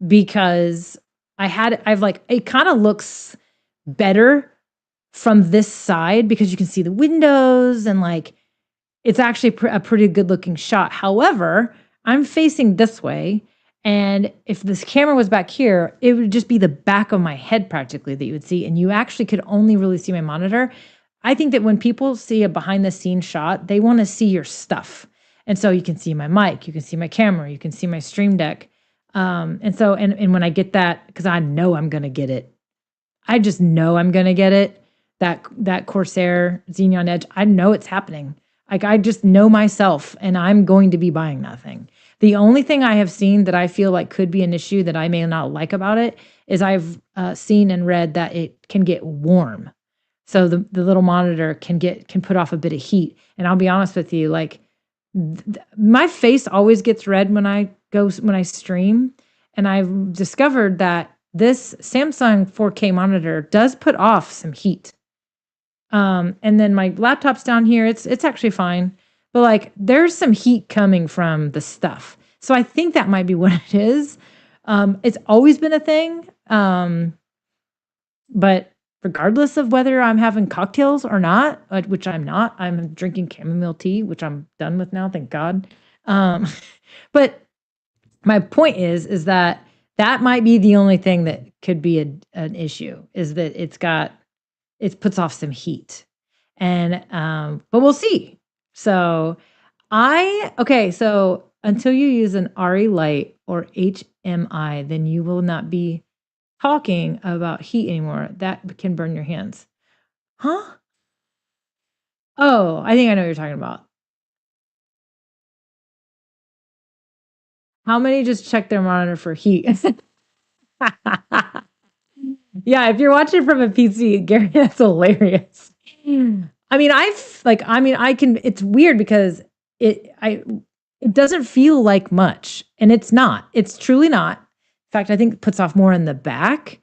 because it kind of looks better from this side because you can see the windows and like it's actually a pretty good looking shot. However, I'm facing this way, and if this camera was back here, it would just be the back of my head practically that you would see, and you actually could only really see my monitor. I think that when people see a behind the scenes shot, they want to see your stuff. And so you can see my mic, you can see my camera, you can see my Stream Deck. And when I get that, because I know I'm going to get it, I just know I'm going to get it, that Corsair Xenon Edge, I know it's happening. Like, I just know myself, and I'm going to be buying that thing. The only thing I have seen that I feel like could be an issue that I may not like about it is I've seen and read that it can get warm. So the little monitor can put off a bit of heat. And I'll be honest with you, like my face always gets red when I stream, and I've discovered that this Samsung 4K monitor does put off some heat. And then my laptop's down here. It's actually fine. But like there's some heat coming from the stuff. So I think that might be what it is. It's always been a thing. But regardless of whether I'm having cocktails or not, which I'm not, I'm drinking chamomile tea, which I'm done with now, thank God. But my point is that might be the only thing that could be an issue, is that it puts off some heat. And but we'll see. So so until you use an RE light or HMI, then you will not be talking about heat anymore. That can burn your hands. Huh? Oh, I think I know what you're talking about. How many just check their monitor for heat? Yeah, if you're watching from a PC, Gary, that's hilarious. I mean, it's weird because it doesn't feel like much, and it's not. It's truly not. In fact, I think it puts off more in the back.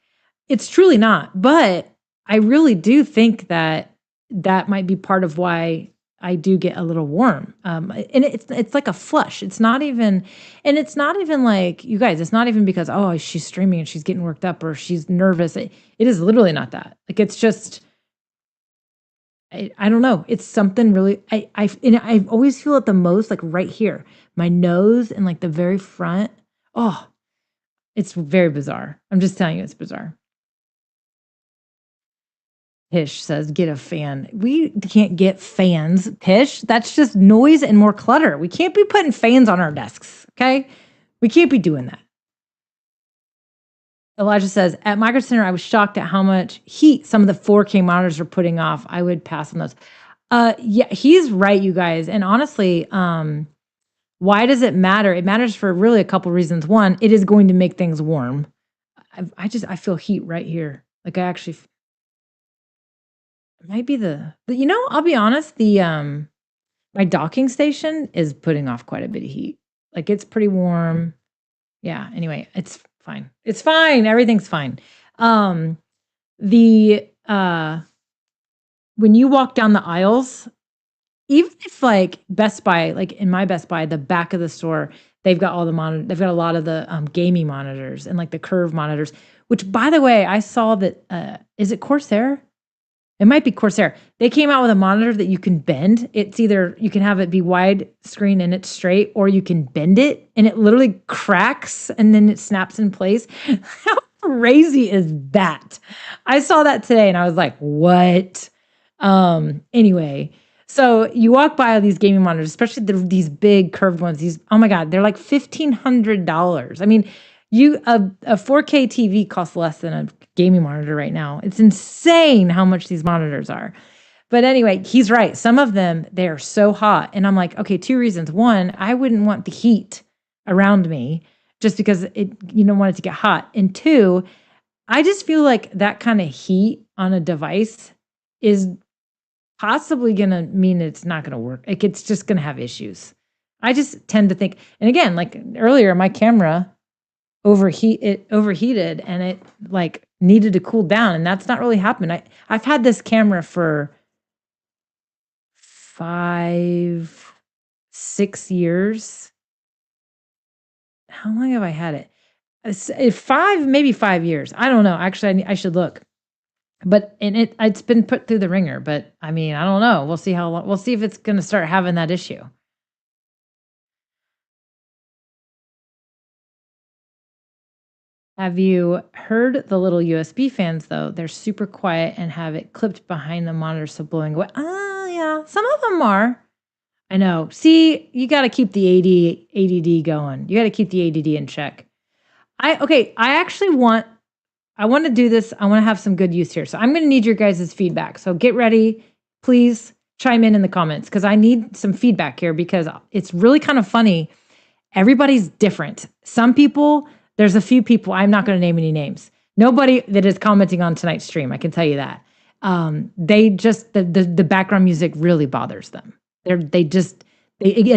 It's truly not, but I really do think that might be part of why I do get a little warm. And it's like a flush. It's not even like, you guys, it's not even because, oh, she's streaming and she's getting worked up or she's nervous. It is literally not that. Like, it's just, I don't know. It's something really, I always feel it the most, like right here, my nose and like the very front. Oh, it's very bizarre. I'm just telling you, it's bizarre. Pish says, get a fan. We can't get fans, Pish. That's just noise and more clutter. We can't be putting fans on our desks, okay? We can't be doing that. Elijah says, at Micro Center, I was shocked at how much heat some of the 4K monitors are putting off. I would pass on those. Yeah, he's right, you guys. And honestly, why does it matter? It matters for really a couple reasons. One, it is going to make things warm. I feel heat right here. Like, I actually... It might be I'll be honest, my docking station is putting off quite a bit of heat. Like, it's pretty warm. Yeah, anyway, it's fine. It's fine. Everything's fine. When you walk down the aisles, even if like Best Buy, like in my Best Buy, the back of the store, they've got all the they've got a lot of the gaming monitors and like the curved monitors, which, by the way, I saw that is it Corsair? It might be Corsair. They came out with a monitor that you can bend. It's either you can have it be wide screen and it's straight, or you can bend it and it literally cracks and then it snaps in place. How crazy is that? I saw that today and I was like, what? Anyway, so you walk by these gaming monitors, especially these big curved ones. Oh my God, they're like $1,500. I mean, a 4K TV costs less than a gaming monitor right now. It's insane how much these monitors are. But anyway, he's right. Some of them, they are so hot. And I'm like, okay, two reasons. One, I wouldn't want the heat around me just because you don't want it to get hot. And two, I just feel like that kind of heat on a device is possibly going to mean it's not going to work. Like, it's just going to have issues. I just tend to think, and again, like earlier, my camera overheated and it like needed to cool down, and that's not really happened. I've had this camera for 5-6 years. How long have I had it? Maybe 5 years. I don't know. Actually, I should look. But it's been put through the ringer. But I mean, I don't know. We'll see how long. We'll see if it's going to start having that issue. Have you heard the little USB fans, though? They're super quiet and have it clipped behind the monitor, so blowing away. Oh, yeah. Some of them are. I know. See, you got to keep the ADD going. You got to keep the ADD in check. I want to do this. I want to have some good use here. So I'm going to need your guys' feedback. So get ready. Please chime in the comments because I need some feedback here because it's really kind of funny. Everybody's different. Some people, there's a few people, I'm not going to name any names. Nobody that is commenting on tonight's stream, I can tell you that. They just, the background music really bothers them. It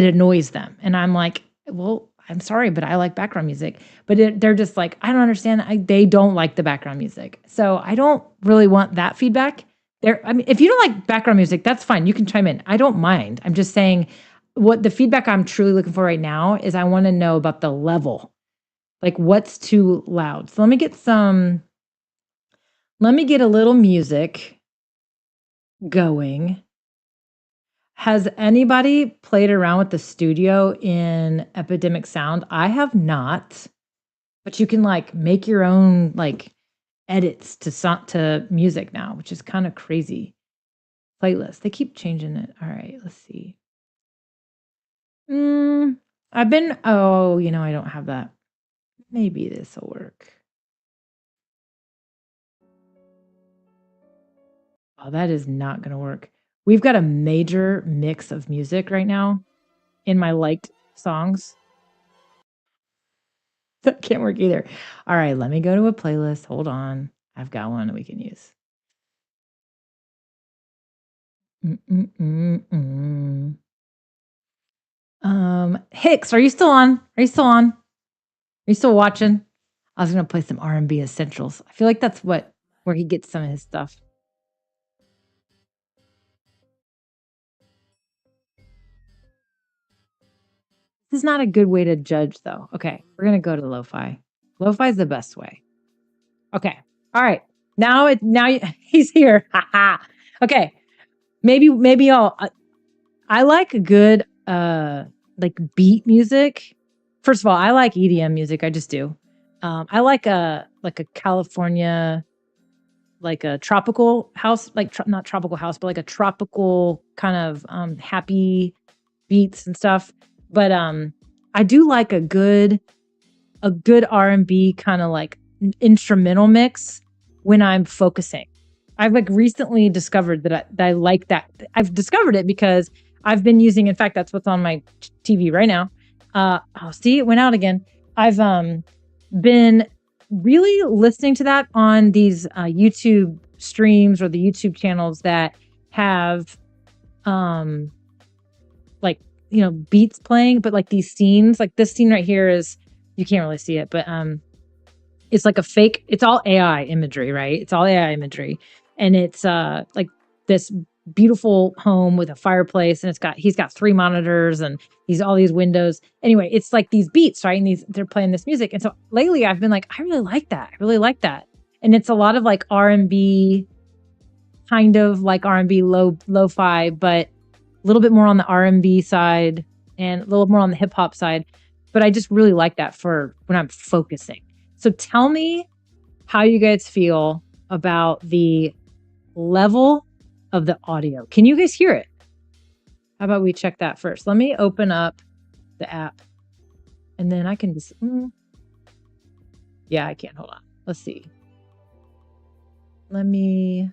annoys them. And I'm like, well, I'm sorry, but I like background music. But they're just like, I don't understand. They don't like the background music. So I don't really want that feedback. I mean, if you don't like background music, that's fine. You can chime in. I don't mind. I'm just saying what the feedback I'm truly looking for right now is I want to know about the level. Like what's too loud. So let me get a little music going. Has anybody played around with the studio in Epidemic Sound? I have not, but you can like make your own like edits to music now, which is kind of crazy. Playlist. They keep changing it. All right, let's see. I don't have that. Maybe this will work. Oh, that is not going to work. We've got a major mix of music right now in my liked songs. That can't work either. All right, let me go to a playlist. Hold on. I've got one that we can use. Hicks, are you still on? Are you still on? Are you still watching? I was going to play some R&B essentials. I feel like that's where he gets some of his stuff. This is not a good way to judge, though. Okay, we're going to go to lo-fi. Lo-fi is the best way. Okay. All right. Now he's here. Okay. Maybe I like a good like beat music. First of all, I like EDM music. I just do. I like a California, like a tropical house, like not tropical house, but like a tropical kind of happy beats and stuff. But I do like a good R&B kind of like instrumental mix when I'm focusing. I've like recently discovered that I like that. I've discovered it because I've been using, in fact, that's what's on my TV right now. See, it went out again. I've been really listening to that on these YouTube streams or the YouTube channels that have like, beats playing, but like these scenes, like this scene right here is, you can't really see it, but it's like a fake, it's all AI imagery, right? It's all AI imagery. And it's like this beautiful home with a fireplace, and he's got 3 monitors and all these windows. Anyway, it's like these beats, right? And they're playing this music. And so lately I've been like, I really like that. I really like that. And it's a lot of like R&B, kind of like R&B lo-fi, but a little bit more on the R&B side and a little more on the hip hop side. But I just really like that for when I'm focusing. So tell me how you guys feel about the level of the audio. Can you guys hear it? How about we check that first? Let me open up the app and then I can just, yeah, I can. Hold on. Let's see. Let me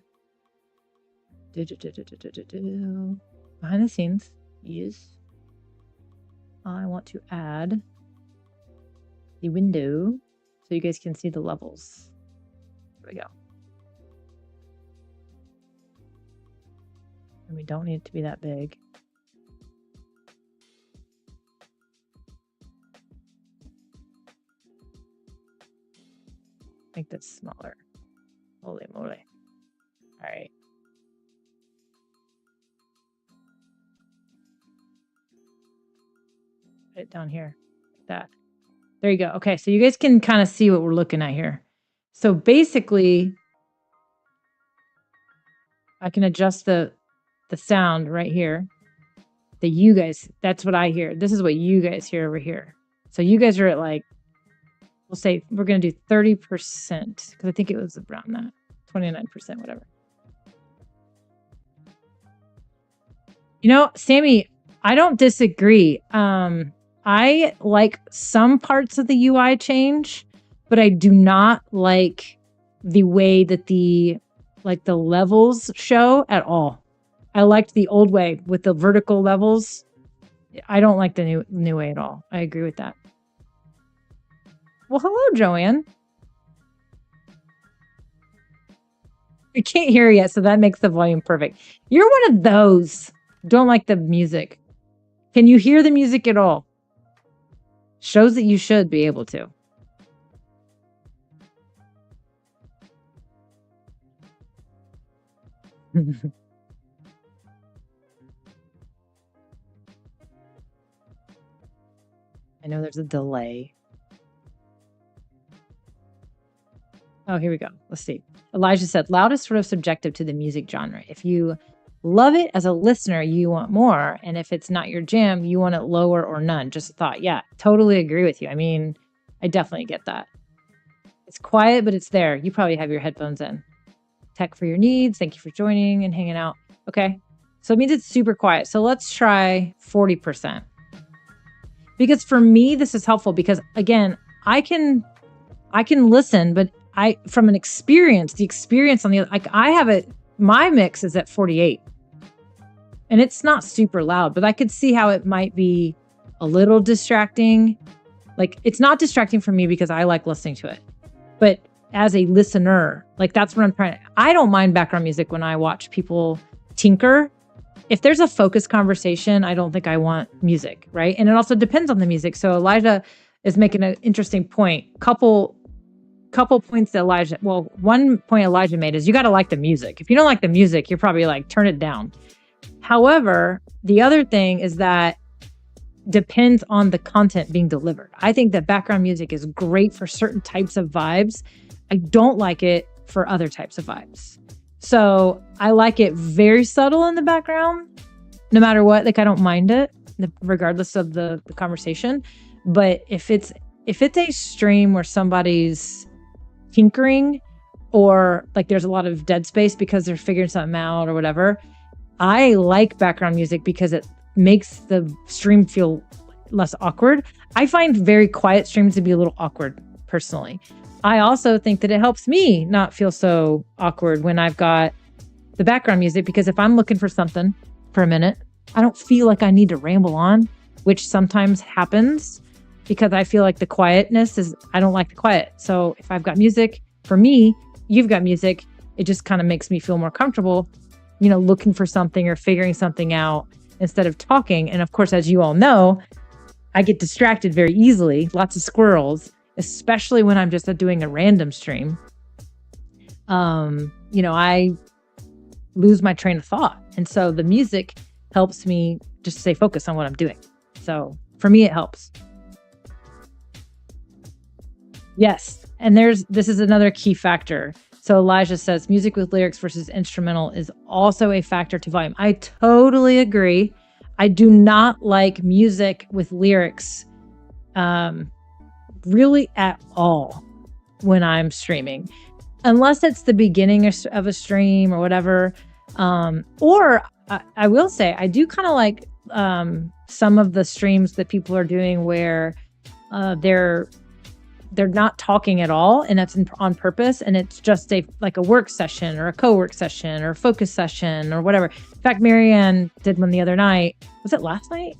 behind the scenes. Yes. I want to add the window so you guys can see the levels. There we go. And we don't need it to be that big. Make this smaller. Holy moly. All right. Put it down here. Like that. There you go. Okay, so you guys can kind of see what we're looking at here. So basically, I can adjust the sound right here. That's what I hear. This is what you guys hear over here. So you guys are at like, we'll say we're going to do 30%, because I think it was around that, 29%, whatever. Sammy, I don't disagree. I like some parts of the UI change, but I do not like the way that the levels show at all. I liked the old way with the vertical levels. I don't like the new way at all. I agree with that. Well, hello, Joanne. I can't hear yet, so that makes the volume perfect. You're one of those. Don't like the music. Can you hear the music at all? Shows that you should be able to. I know there's a delay. Oh, here we go. Let's see. Elijah said, loud is sort of subjective to the music genre. If you love it as a listener, you want more. And if it's not your jam, you want it lower or none. Just a thought. Yeah, totally agree with you. I mean, I definitely get that. It's quiet, but it's there. You probably have your headphones in. Tech for your needs. Thank you for joining and hanging out. Okay. So it means it's super quiet. So let's try 40%. Because for me, this is helpful because again, I can listen, but from an experience, the experience on the other, like I have it, my mix is at 48 and it's not super loud, but I could see how it might be a little distracting. Like it's not distracting for me because I like listening to it, but as a listener, like that's what I'm trying to, I don't mind background music when I watch people tinker. If there's a focused conversation, I don't think I want music, right? And it also depends on the music. So Elijah is making an interesting point. Couple points that one point Elijah made is you got to like the music. If you don't like the music, you're probably like, turn it down. However, the other thing is that depends on the content being delivered. I think that background music is great for certain types of vibes. I don't like it for other types of vibes. So I like it very subtle in the background, no matter what, like I don't mind it regardless of the conversation. But if it's a stream where somebody's tinkering or like there's a lot of dead space because they're figuring something out or whatever, I like background music because it makes the stream feel less awkward. I find very quiet streams to be a little awkward personally. I also think that it helps me not feel so awkward when I've got the background music, because if I'm looking for something for a minute, I don't feel like I need to ramble on, which sometimes happens because I feel like the quietness is, I don't like the quiet. So if I've got music, for me, you've got music, it just kind of makes me feel more comfortable, looking for something or figuring something out instead of talking. And of course, as you all know, I get distracted very easily, lots of squirrels, especially when I'm just doing a random stream. I lose my train of thought. And so the music helps me just stay focused on what I'm doing. So for me, it helps. Yes. And this is another key factor. So Elijah says music with lyrics versus instrumental is also a factor to volume. I totally agree. I do not like music with lyrics really at all when I'm streaming, unless it's the beginning of a stream or whatever. Or I will say I do kind of like some of the streams that people are doing where they're not talking at all, and that's on purpose, and it's just a work session or a co-work session or a focus session or whatever. In fact, Marianne did one the other night. Was it last night?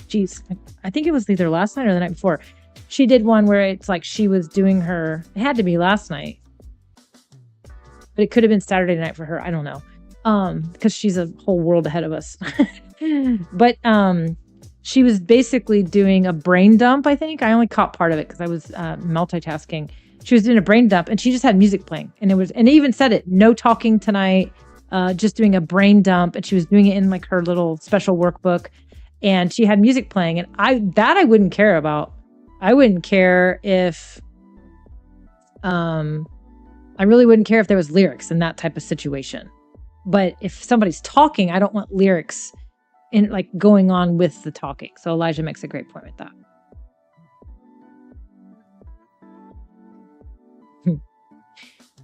Geez, I think it was either last night or the night before. She did one where it's like she was doing it had to be last night, but it could have been Saturday night for her. I don't know. Because she's a whole world ahead of us. But she was basically doing a brain dump, I think. I only caught part of it because I was multitasking. She was doing a brain dump and she just had music playing. And it even said it, no talking tonight, just doing a brain dump. And she was doing it in her little special workbook. And she had music playing. And I wouldn't care about. I wouldn't care if, I really wouldn't care if there was lyrics in that type of situation. But if somebody's talking, I don't want lyrics in going on with the talking. So Elijah makes a great point with that.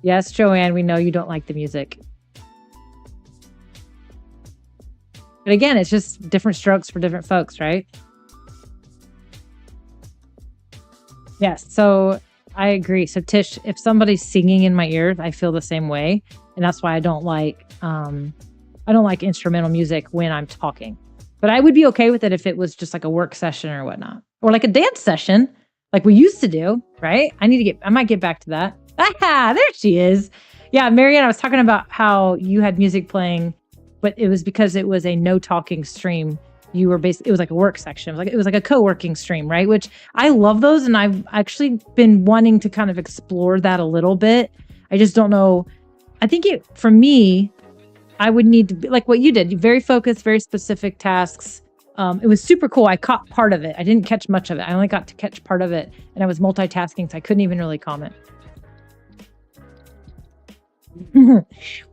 Yes, Joanne, we know you don't like the music. But again, it's just different strokes for different folks, right? Yes, so I agree. So Tish, if somebody's singing in my ears, I feel the same way. And that's why I don't like I don't like instrumental music when I'm talking. But I would be okay with it if it was just like a work session or whatnot. Or like a dance session, like we used to do, right? I might get back to that. Ah, there she is. Yeah, Marianne, I was talking about how you had music playing, but it was because it was a no talking stream. You were it was like a work section. It was like a co-working stream, right? Which I love those. And I've actually been wanting to kind of explore that a little bit. I just don't know. I think for me, I would need to be like what you did, very focused, very specific tasks. It was super cool. I caught part of it. I didn't catch much of it. I only got to catch part of it, and I was multitasking, so I couldn't even really comment.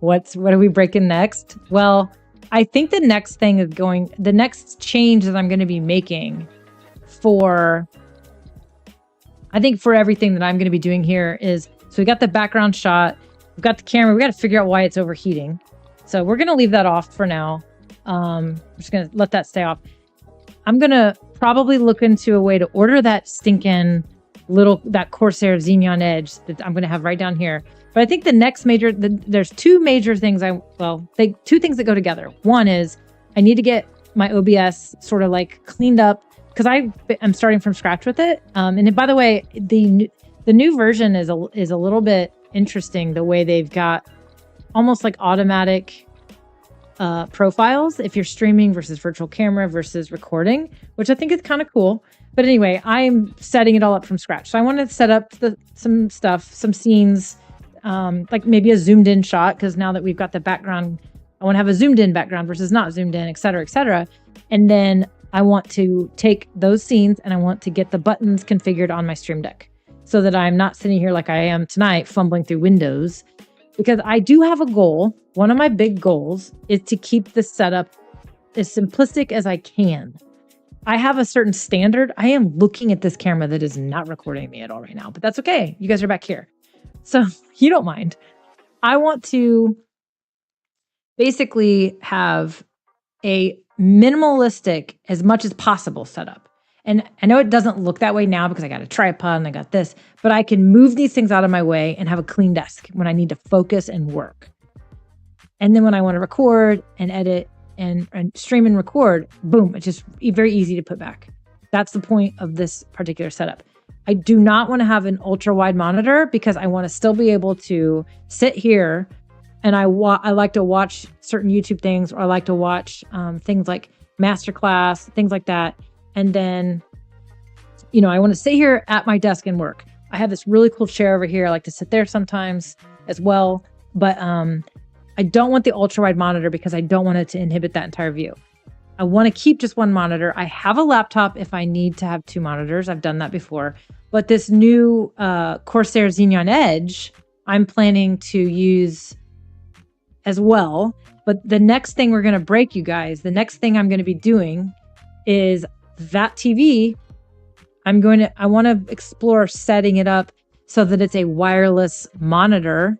What are we breaking next? Well, I think the next change that I'm going to be making for everything that I'm going to be doing here is, so we got the background shot, we've got the camera, we got to figure out why it's overheating. So we're going to leave that off for now. I'm just going to let that stay off. I'm going to probably look into a way to order that stinking that Corsair Xenon Edge that I'm going to have right down here. But I think the next there's two major things two things that go together. One is I need to get my OBS sort of like cleaned up because I'm starting from scratch with it. And by the way, the new version is a little bit interesting, the way they've got almost like automatic profiles if you're streaming versus virtual camera versus recording, which I think is kind of cool. But anyway, I'm setting it all up from scratch. So I want to set up some stuff, some scenes, like maybe a zoomed in shot, because now that we've got the background, I want to have a zoomed in background versus not zoomed in, et cetera, et cetera. And then I want to take those scenes and I want to get the buttons configured on my Stream Deck so that I'm not sitting here like I am tonight, fumbling through Windows. Because I do have a goal. One of my big goals is to keep the setup as simplistic as I can. I have a certain standard. I am looking at this camera that is not recording me at all right now, but that's okay. You guys are back here. So you don't mind. I want to basically have a minimalistic, as much as possible setup. And I know it doesn't look that way now because I got a tripod and I got this, but I can move these things out of my way and have a clean desk when I need to focus and work. And then when I want to record and edit and stream and record, boom, it's just very easy to put back. That's the point of this particular setup. I do not want to have an ultra wide monitor because I want to still be able to sit here and I like to watch certain YouTube things, or I like to watch things like Masterclass, things like that. And then, I want to sit here at my desk and work. I have this really cool chair over here. I like to sit there sometimes as well. But I don't want the ultra wide monitor because I don't want it to inhibit that entire view. I want to keep just one monitor. I have a laptop if I need to have two monitors. I've done that before. But this new Corsair Xenon Edge, I'm planning to use as well. But the next thing we're going to break, you guys, the next thing I'm going to be doing is that TV. I want to explore setting it up so that it's a wireless monitor,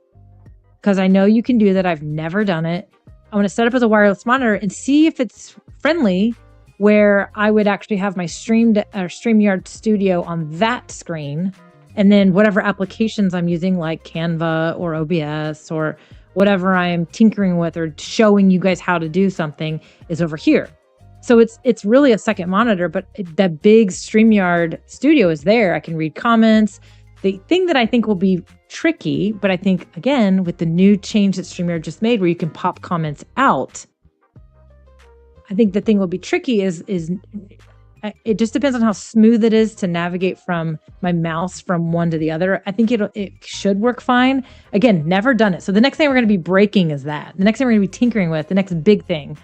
because I know you can do that. I've never done it. I want to set up as a wireless monitor and see if it's friendly, where I would actually have my StreamYard Studio on that screen, and then whatever applications I'm using, like Canva or OBS or whatever I am tinkering with or showing you guys how to do something, is over here. So it's really a second monitor, but that big StreamYard Studio is there. I can read comments. The thing that I think will be tricky, but I think, again, with the new change that StreamYard just made where you can pop comments out, I think the thing will be tricky is it just depends on how smooth it is to navigate from my mouse from one to the other. I think it should work fine. Again, never done it. So the next thing we're going to be breaking is that. The next thing we're going to be tinkering with, the next big thing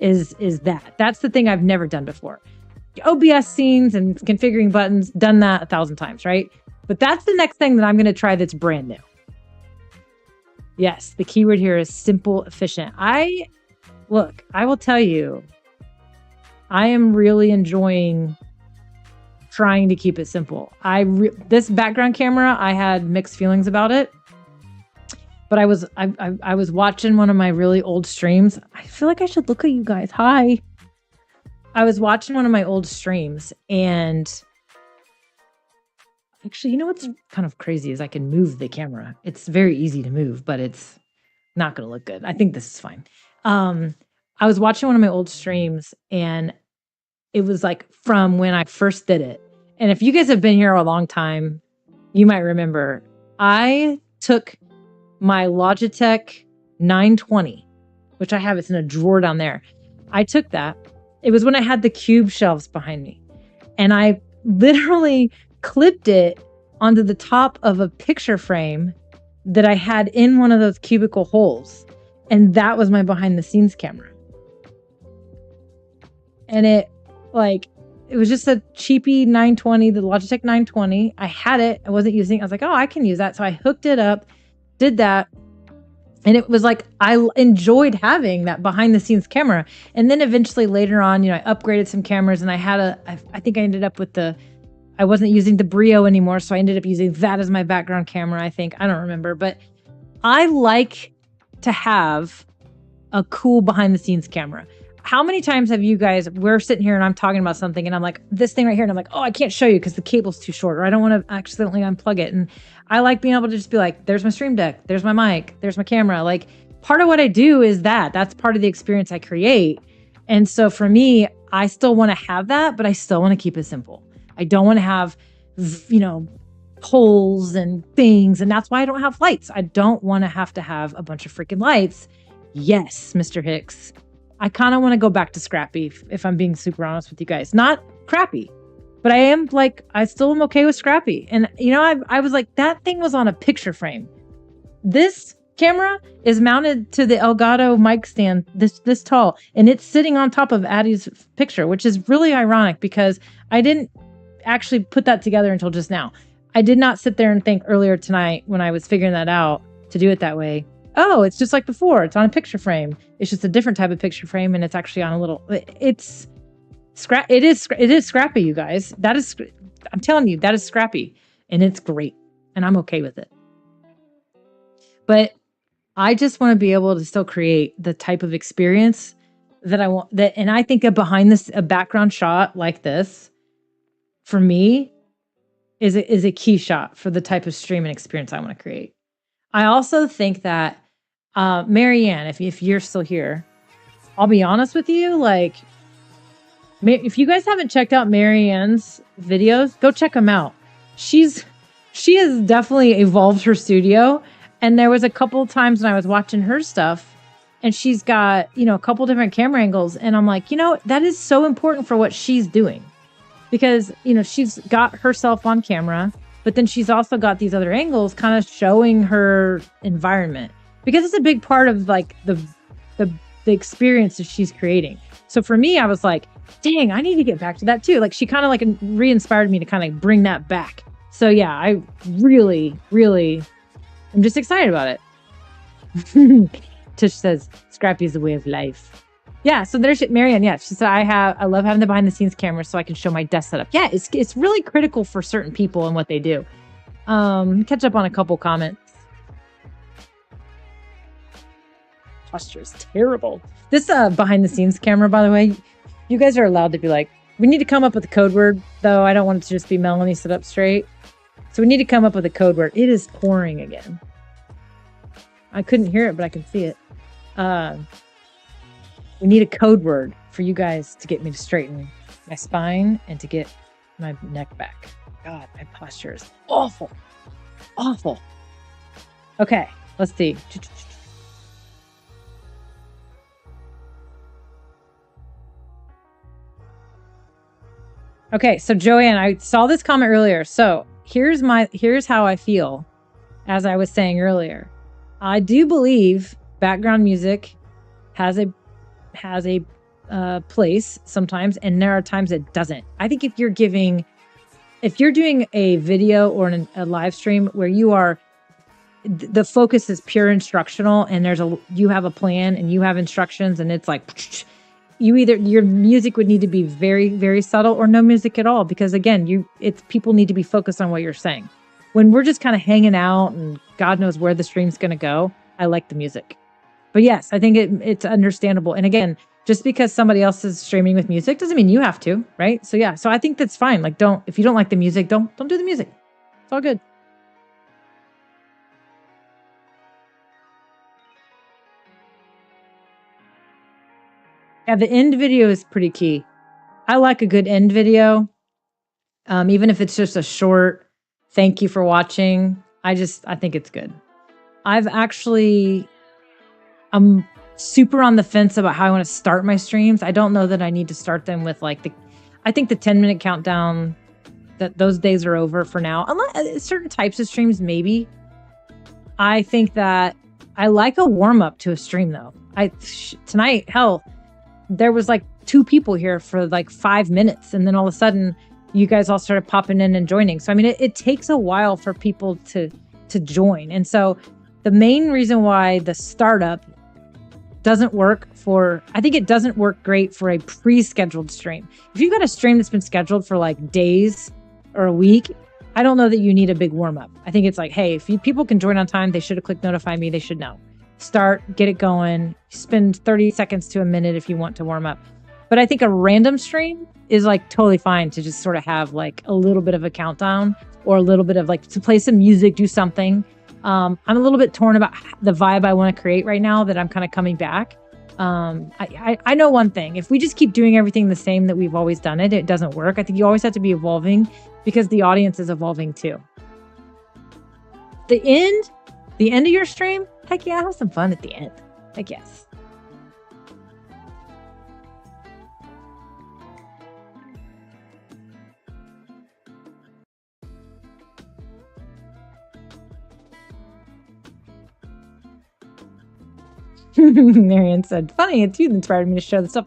is that. That's the thing I've never done before. OBS scenes and configuring buttons, done that 1,000 times, right? But that's the next thing that I'm going to try that's brand new. Yes, the keyword here is simple, efficient. I will tell you, I am really enjoying trying to keep it simple. This background camera, I had mixed feelings about it. But I was watching one of my really old streams. I feel like I should look at you guys. Hi. I was watching one of my old streams, and actually, you know what's kind of crazy is I can move the camera. It's very easy to move, but it's not going to look good. I think this is fine. I was watching one of my old streams and it was like from when I first did it. And if you guys have been here a long time, you might remember I took my Logitech 920, which I have, it's in a drawer down there. I took that. It was when I had the cube shelves behind me. And I literally clipped it onto the top of a picture frame that I had in one of those cubicle holes. And that was my behind the scenes camera. And it was just a cheapy 920, the Logitech 920. I had it. I wasn't using it. I was like, oh, I can use that. So I hooked it up, did that. And it was like, I enjoyed having that behind the scenes camera. And then eventually later on, I upgraded some cameras and I think I ended up with I wasn't using the Brio anymore. So I ended up using that as my background camera, I think. I don't remember. But I like to have a cool behind the scenes camera. How many times have you guys, we're sitting here and I'm talking about something and I'm like, this thing right here. And I'm like, oh, I can't show you because the cable's too short or I don't want to accidentally unplug it. And I like being able to just be like, there's my stream deck, there's my mic, there's my camera. Like part of what I do is that's part of the experience I create. And so for me, I still want to have that, but I still want to keep it simple. I don't want to have, holes and things. And that's why I don't have lights. I don't want to have a bunch of freaking lights. Yes, Mr. Hicks. I kind of want to go back to scrappy if I'm being super honest with you guys. Not crappy, but I still am okay with scrappy. And I was like, that thing was on a picture frame. This camera is mounted to the Elgato mic stand this tall, and it's sitting on top of Addie's picture, which is really ironic because I didn't actually put that together until just now. I did not sit there and think earlier tonight when I was figuring that out to do it that way. Oh, it's just like before. It's on a picture frame. It's just a different type of picture frame, and it's actually on a little. It's scrap. It is scrappy, you guys. I'm telling you, that is scrappy, and it's great, and I'm okay with it. But I just want to be able to still create the type of experience that I want. And I think a background shot like this, for me, is a key shot for the type of streaming experience I want to create. I also think that Marianne, if you're still here, I'll be honest with you, like if you guys haven't checked out Marianne's videos, go check them out. She has definitely evolved her studio, and there was a couple of times when I was watching her stuff and she's got, a couple different camera angles, and I'm like, that is so important for what she's doing because, she's got herself on camera, but then she's also got these other angles kind of showing her environment because it's a big part of like the experience that she's creating. So for me, I was like, dang, I need to get back to that too. Like she kind of like re-inspired me to kind of bring that back. So yeah, I really, really, I'm just excited about it. Tish says, scrappy is the way of life. Yeah, so there's Marianne. Yeah, she said, I love having the behind the scenes camera so I can show my desk setup. Yeah, it's really critical for certain people and what they do. Catch up on a couple comments. Posture is terrible. This behind the scenes camera, by the way, you guys are allowed to be like, we need to come up with a code word, though. I don't want it to just be Melanie sit up straight. So we need to come up with a code word. It is pouring again. I couldn't hear it, but I can see it. We need a code word for you guys to get me to straighten my spine and to get my neck back. God, my posture is awful. Awful. Okay, let's see. Okay, so Joanne, I saw this comment earlier. So here's how I feel, as I was saying earlier. I do believe background music has a place sometimes, and there are times it doesn't. I think if you're doing a video or a live stream where the focus is pure instructional, and you have a plan and you have instructions, and it's like your music would need to be very, very subtle or no music at all, because again, people need to be focused on what you're saying. When we're just kind of hanging out and God knows where the stream's going to go, I like the music. But yes, I think it's understandable. And again, just because somebody else is streaming with music doesn't mean you have to, right? So yeah, so I think that's fine. Like if you don't like the music, don't do the music. It's all good. Yeah, the end video is pretty key. I like a good end video. Even if it's just a short thank you for watching. I think it's good. I'm super on the fence about how I want to start my streams. I don't know that I need to start them with I think the 10-minute countdown, that those days are over for now. Unless certain types of streams, maybe. I think that I like a warm up to a stream though. Tonight, hell, there was 2 people here for 5 minutes, and then all of a sudden you guys all started popping in and joining. So I mean, it takes a while for people to join. And so the main reason why the startup doesn't work I think it doesn't work great for a pre-scheduled stream. If you've got a stream that's been scheduled for days or a week, I don't know that you need a big warm up. I think it's hey, if people can join on time, they should have clicked notify me. They should know. Start, get it going, spend 30 seconds to a minute if you want to warm up. But I think a random stream is totally fine to just sort of have a little bit of a countdown, or a little bit of to play some music, do something. I'm a little bit torn about the vibe I want to create right now that I'm kind of coming back. I know one thing. If we just keep doing everything the same that we've always done it doesn't work. I think you always have to be evolving because the audience is evolving too. The end of your stream, heck yeah, have some fun at the end. Heck yes. Marianne said, funny, it's you that inspired me to share this stuff.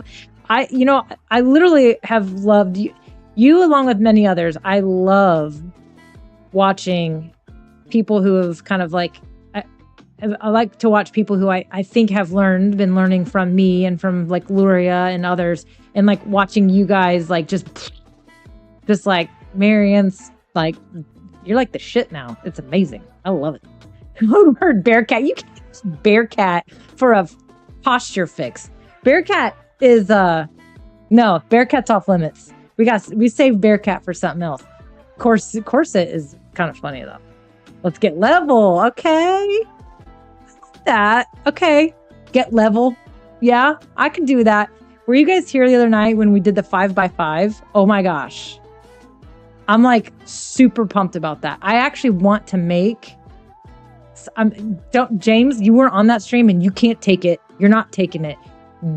I literally have loved you along with many others. I love watching people who have kind of I like to watch people who I think have been learning from me and from Luria and others, and watching you guys just Marianne's you're the shit now. It's amazing. I love it. Who heard Bearcat? You can't use Bearcat for a posture fix. Bearcat is no, Bearcat's off limits. We saved Bearcat for something else. Corset is kind of funny though. Let's get level. Okay. That. Okay. Get level. Yeah, I can do that. Were you guys here the other night when we did the 5x5? Oh my gosh. I'm super pumped about that. I actually want to make James, you weren't on that stream and you can't take it. You're not taking it.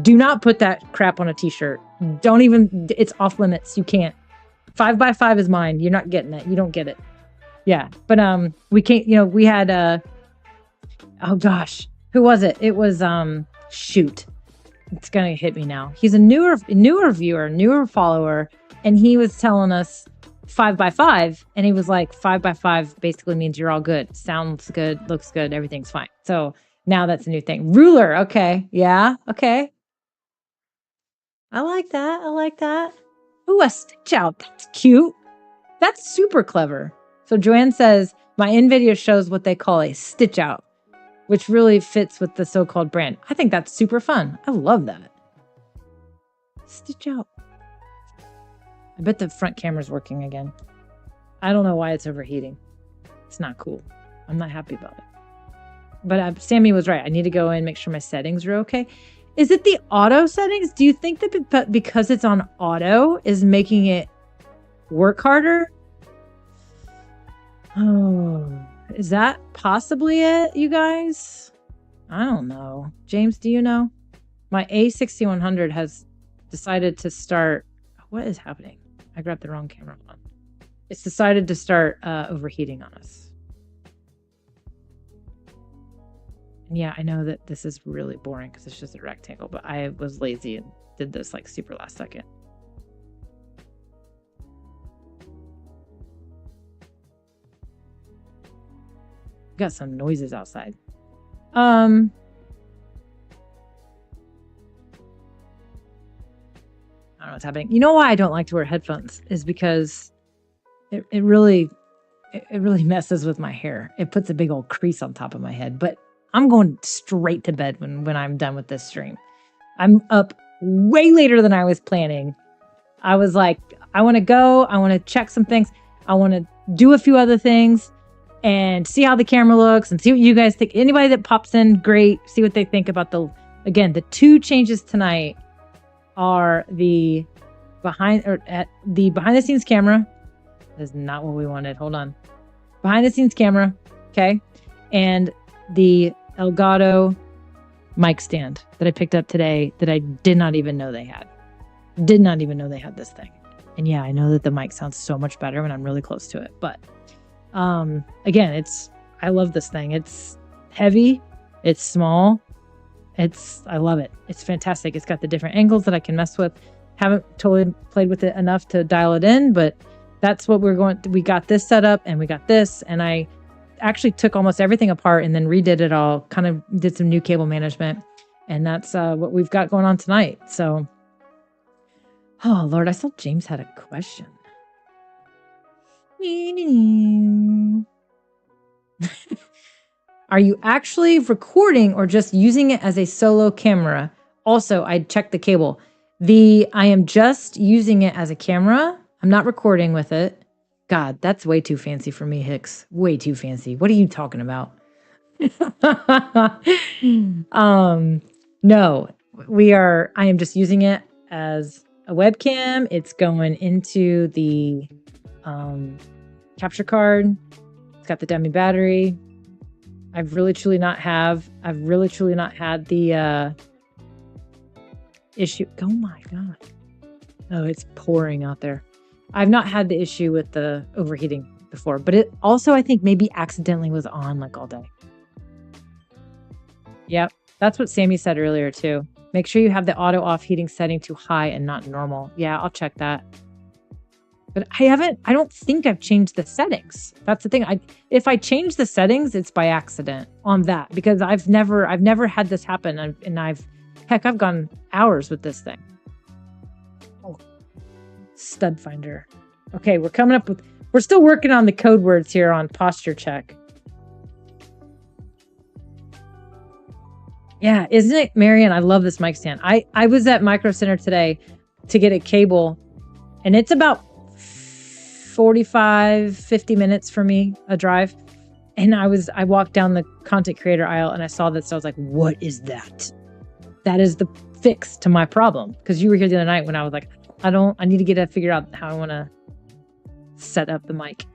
Do not put that crap on a t-shirt. Don't even, it's off limits. You can't. 5x5 is mine. You're not getting it. You don't get it. Yeah. But we can't, we had oh gosh, who was it? It was shoot. It's gonna hit me now. He's a newer viewer, newer follower, and he was telling us 5x5, and he was 5x5 basically means you're all good. Sounds good, looks good, everything's fine. So now that's a new thing. Ruler, okay. Yeah, okay. I like that. Ooh, a stitch out. That's cute. That's super clever. So Joanne says, my in video shows what they call a stitch out, which really fits with the so-called brand. I think that's super fun. I love that. Stitch out. I bet the front camera's working again. I don't know why it's overheating. It's not cool. I'm not happy about it. But Sammy was right. I need to go in and make sure my settings are okay. Is it the auto settings? Do you think that because it's on auto is making it work harder? Oh, is that possibly it, you guys? I don't know. James, do you know? My A6100 has decided to start... What is happening? I grabbed the wrong camera on. It's decided to start overheating on us. And yeah, I know that this is really boring because it's just a rectangle, but I was lazy and did this super last second. Got some noises outside. I don't know what's happening. You know why I don't like to wear headphones is because it really messes with my hair. It puts a big old crease on top of my head. But I'm going straight to bed when I'm done with this stream. I'm up way later than I was planning. I was like, I want to go. I want to check some things. I want to do a few other things and see how the camera looks and see what you guys think. Anybody that pops in, great. See what they think about the 2 changes tonight are the behind the scenes camera. That is not what we wanted. Hold on. Behind the scenes camera. Okay. And the Elgato mic stand that I picked up today that I did not even know they had. Did not even know they had this thing. And yeah, I know that the mic sounds so much better when I'm really close to it. But again, I love this thing. It's heavy. It's small. I love it. It's fantastic. It's got the different angles that I can mess with. Haven't totally played with it enough to dial it in, but that's what we got this set up and we got this. And I actually took almost everything apart and then redid it all, kind of did some new cable management. And that's what we've got going on tonight. So, oh Lord, I saw James had a question. Are you actually recording or just using it as a solo camera? Also, I checked the cable. I am just using it as a camera. I'm not recording with it. God, that's way too fancy for me, Hicks. Way too fancy. What are you talking about? No, I am just using it as a webcam. It's going into the capture card. It's got the dummy battery. I've really truly not had the issue. Oh my God. Oh, it's pouring out there. I've not had the issue with the overheating before, but it also, I think, maybe accidentally was on like all day. Yep. That's what Sammy said earlier too. Make sure you have the auto off heating setting to high and not normal. Yeah, I'll check that. But I don't think I've changed the settings. That's the thing. If I change the settings, it's by accident on that, because I've never had this happen. I've gone hours with this thing. Oh, stud finder. Okay, we're still working on the code words here on posture check. Yeah, isn't it, Marian? I love this mic stand. I was at Micro Center today to get a cable, and it's about 50 minutes for me, a drive. And I walked down the content creator aisle and I saw this. So I was like, what is that? That is the fix to my problem. Because you were here the other night when I was like, I need to get to figure out how I want to set up the mic.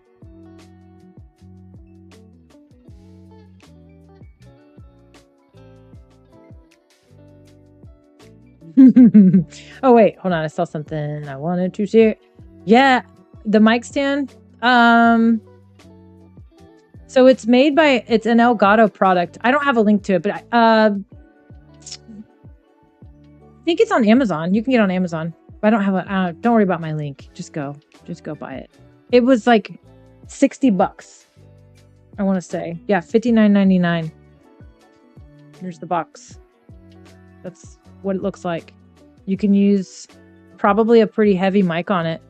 Oh, wait, hold on. I saw something I wanted to share. Yeah. The mic stand, so it's an Elgato product. I don't have a link to it, but I think it's on Amazon. You can get it on Amazon, but I don't have don't worry about my link. Just go buy it. It was like $60. I want to say, yeah, $59.99. Here's the box. That's what it looks like. You can use probably a pretty heavy mic on it.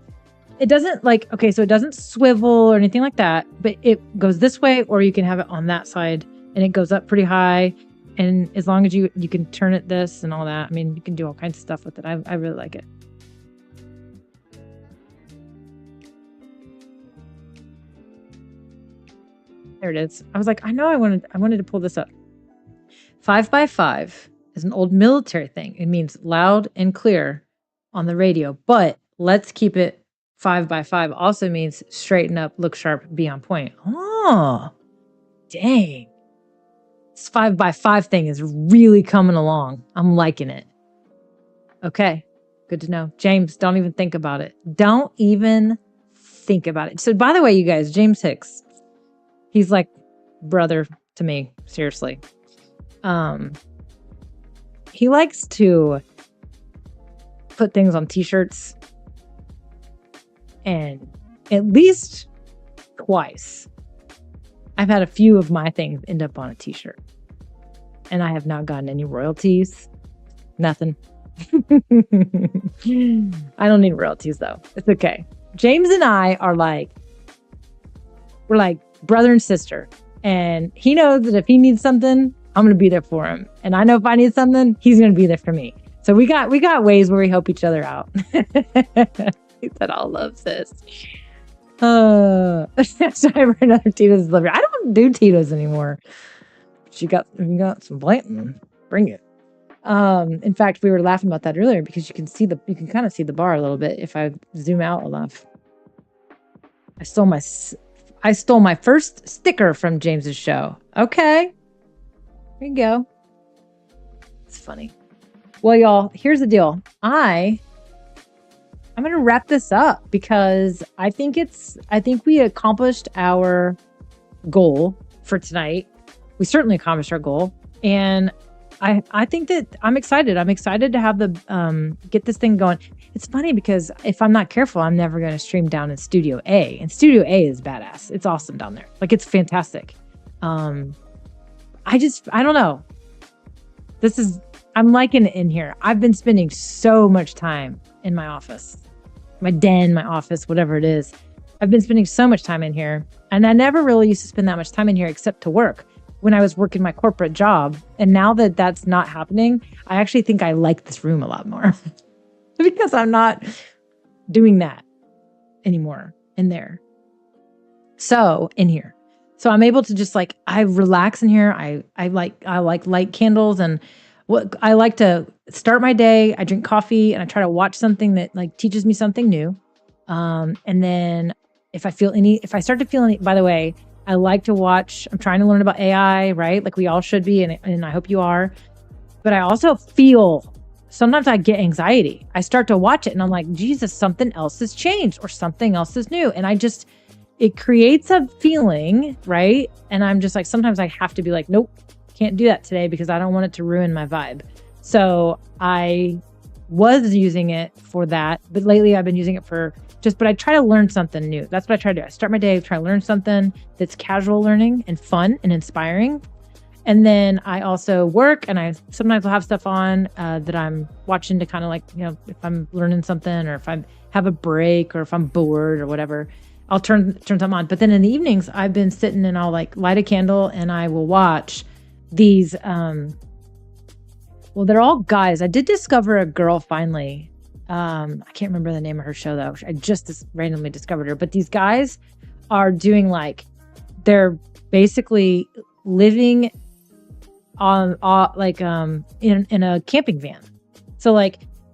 It doesn't so it doesn't swivel or anything like that, but it goes this way, or you can have it on that side and it goes up pretty high. And as long as you can turn it this and all that, I mean, you can do all kinds of stuff with it. I really like it. There it is. I was like, I know I wanted to pull this up. 5x5 is an old military thing. It means loud and clear on the radio, but let's keep it 5x5 also means straighten up, look sharp, be on point. Oh, dang. This 5x5 thing is really coming along. I'm liking it. Okay, good to know. James, don't even think about it. Don't even think about it. So by the way, you guys, James Hicks, he's like brother to me, seriously. He likes to put things on t-shirts. And at least twice, I've had a few of my things end up on a t-shirt. And I have not gotten any royalties. Nothing. I don't need royalties, though. It's okay. James and I are we're like brother and sister. And he knows that if he needs something, I'm going to be there for him. And I know if I need something, he's going to be there for me. So we got ways where we help each other out. He said, I'll love this. Sorry for another Tito's delivery. I don't do Tito's anymore. You got some Blanton. Bring it. In fact, we were laughing about that earlier because you can kind of see the bar a little bit if I zoom out enough. I stole my first sticker from James's show. Okay. There you go. It's funny. Well, y'all, here's the deal. I'm going to wrap this up because I think we accomplished our goal for tonight. We certainly accomplished our goal. And I think that I'm excited. I'm excited to have get this thing going. It's funny because if I'm not careful, I'm never going to stream down in Studio A. And Studio A is badass. It's awesome down there. Like, it's fantastic. I don't know. I'm liking it in here. I've been spending so much time in my office, my den, my office, whatever it is. I've been spending so much time in here. And I never really used to spend that much time in here except to work when I was working my corporate job. And now that that's not happening, I actually think I like this room a lot more because I'm not doing that anymore in there. So in here. So I'm able to just I relax in here. I like light candles, and I like to start my day. I drink coffee and I try to watch something that teaches me something new. And then if I start to feel any, by the way, I like to watch, I'm trying to learn about AI, right? Like we all should be. And I hope you are, but I also sometimes I get anxiety. I start to watch it and I'm like, Jesus, something else has changed or something else is new. And it creates a feeling, right? And I'm just sometimes I have to be like, nope, can't do that today because I don't want it to ruin my vibe. So I was using it for that, but lately I've been using it but I try to learn something new. That's what I try to do. I start my day, try to learn something that's casual learning and fun and inspiring. And then I also work, and I sometimes will have stuff on that I'm watching to kind of if I'm learning something or if I have a break or if I'm bored or whatever, I'll turn something on. But then in the evenings, I've been sitting and I'll light a candle and I will watch these. Well, they're all guys. I did discover a girl finally. I can't remember the name of her show though. I just randomly discovered her. But these guys are doing they're basically living on in a camping van. So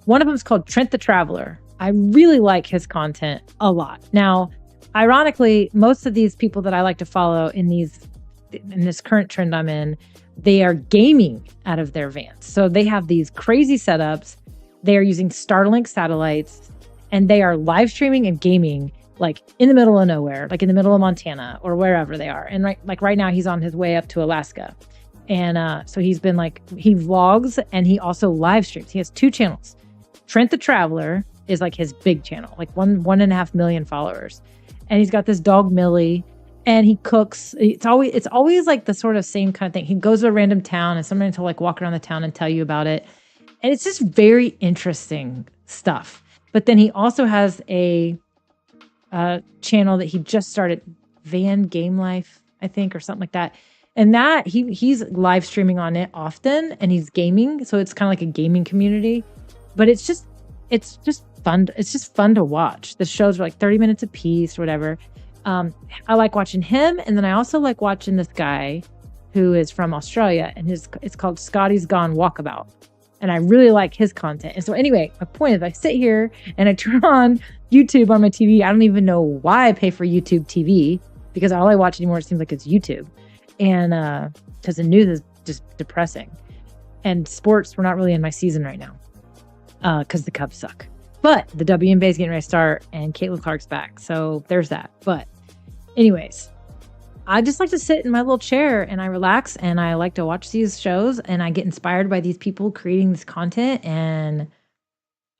one of them is called Trent the Traveler. I really like his content a lot. Now, ironically, most of these people that I like to follow in this current trend I'm in, they are gaming out of their vans. So they have these crazy setups. They are using Starlink satellites, and they are live streaming and gaming in the middle of nowhere, in the middle of Montana or wherever they are. And right now he's on his way up to Alaska. And so he's been he vlogs and he also live streams. He has 2 channels. Trent the Traveler is his big channel, 1.5 million followers. And he's got this dog Millie, and he cooks. It's always the sort of same kind of thing. He goes to a random town and sometimes he'll walk around the town and tell you about it. And it's just very interesting stuff. But then he also has a channel that he just started, Van Game Life, I think, or something like that. And that he's live streaming on it often, and he's gaming. So it's kind of like a gaming community. But it's just fun. It's just fun to watch. The shows are 30 minutes a piece or whatever. I like watching him. And then I also like watching this guy who is from Australia, and it's called Scotty's Gone Walkabout. And I really like his content. And so anyway, my point is I sit here and I turn on YouTube on my TV. I don't even know why I pay for YouTube TV because all I watch anymore, it seems like it's YouTube. And because the news is just depressing. And sports, we're not really in my season right now because the Cubs suck. But the WNBA is getting ready to start and Caitlin Clark's back. So there's that. But anyways, I just like to sit in my little chair and I relax and I like to watch these shows and I get inspired by these people creating this content, and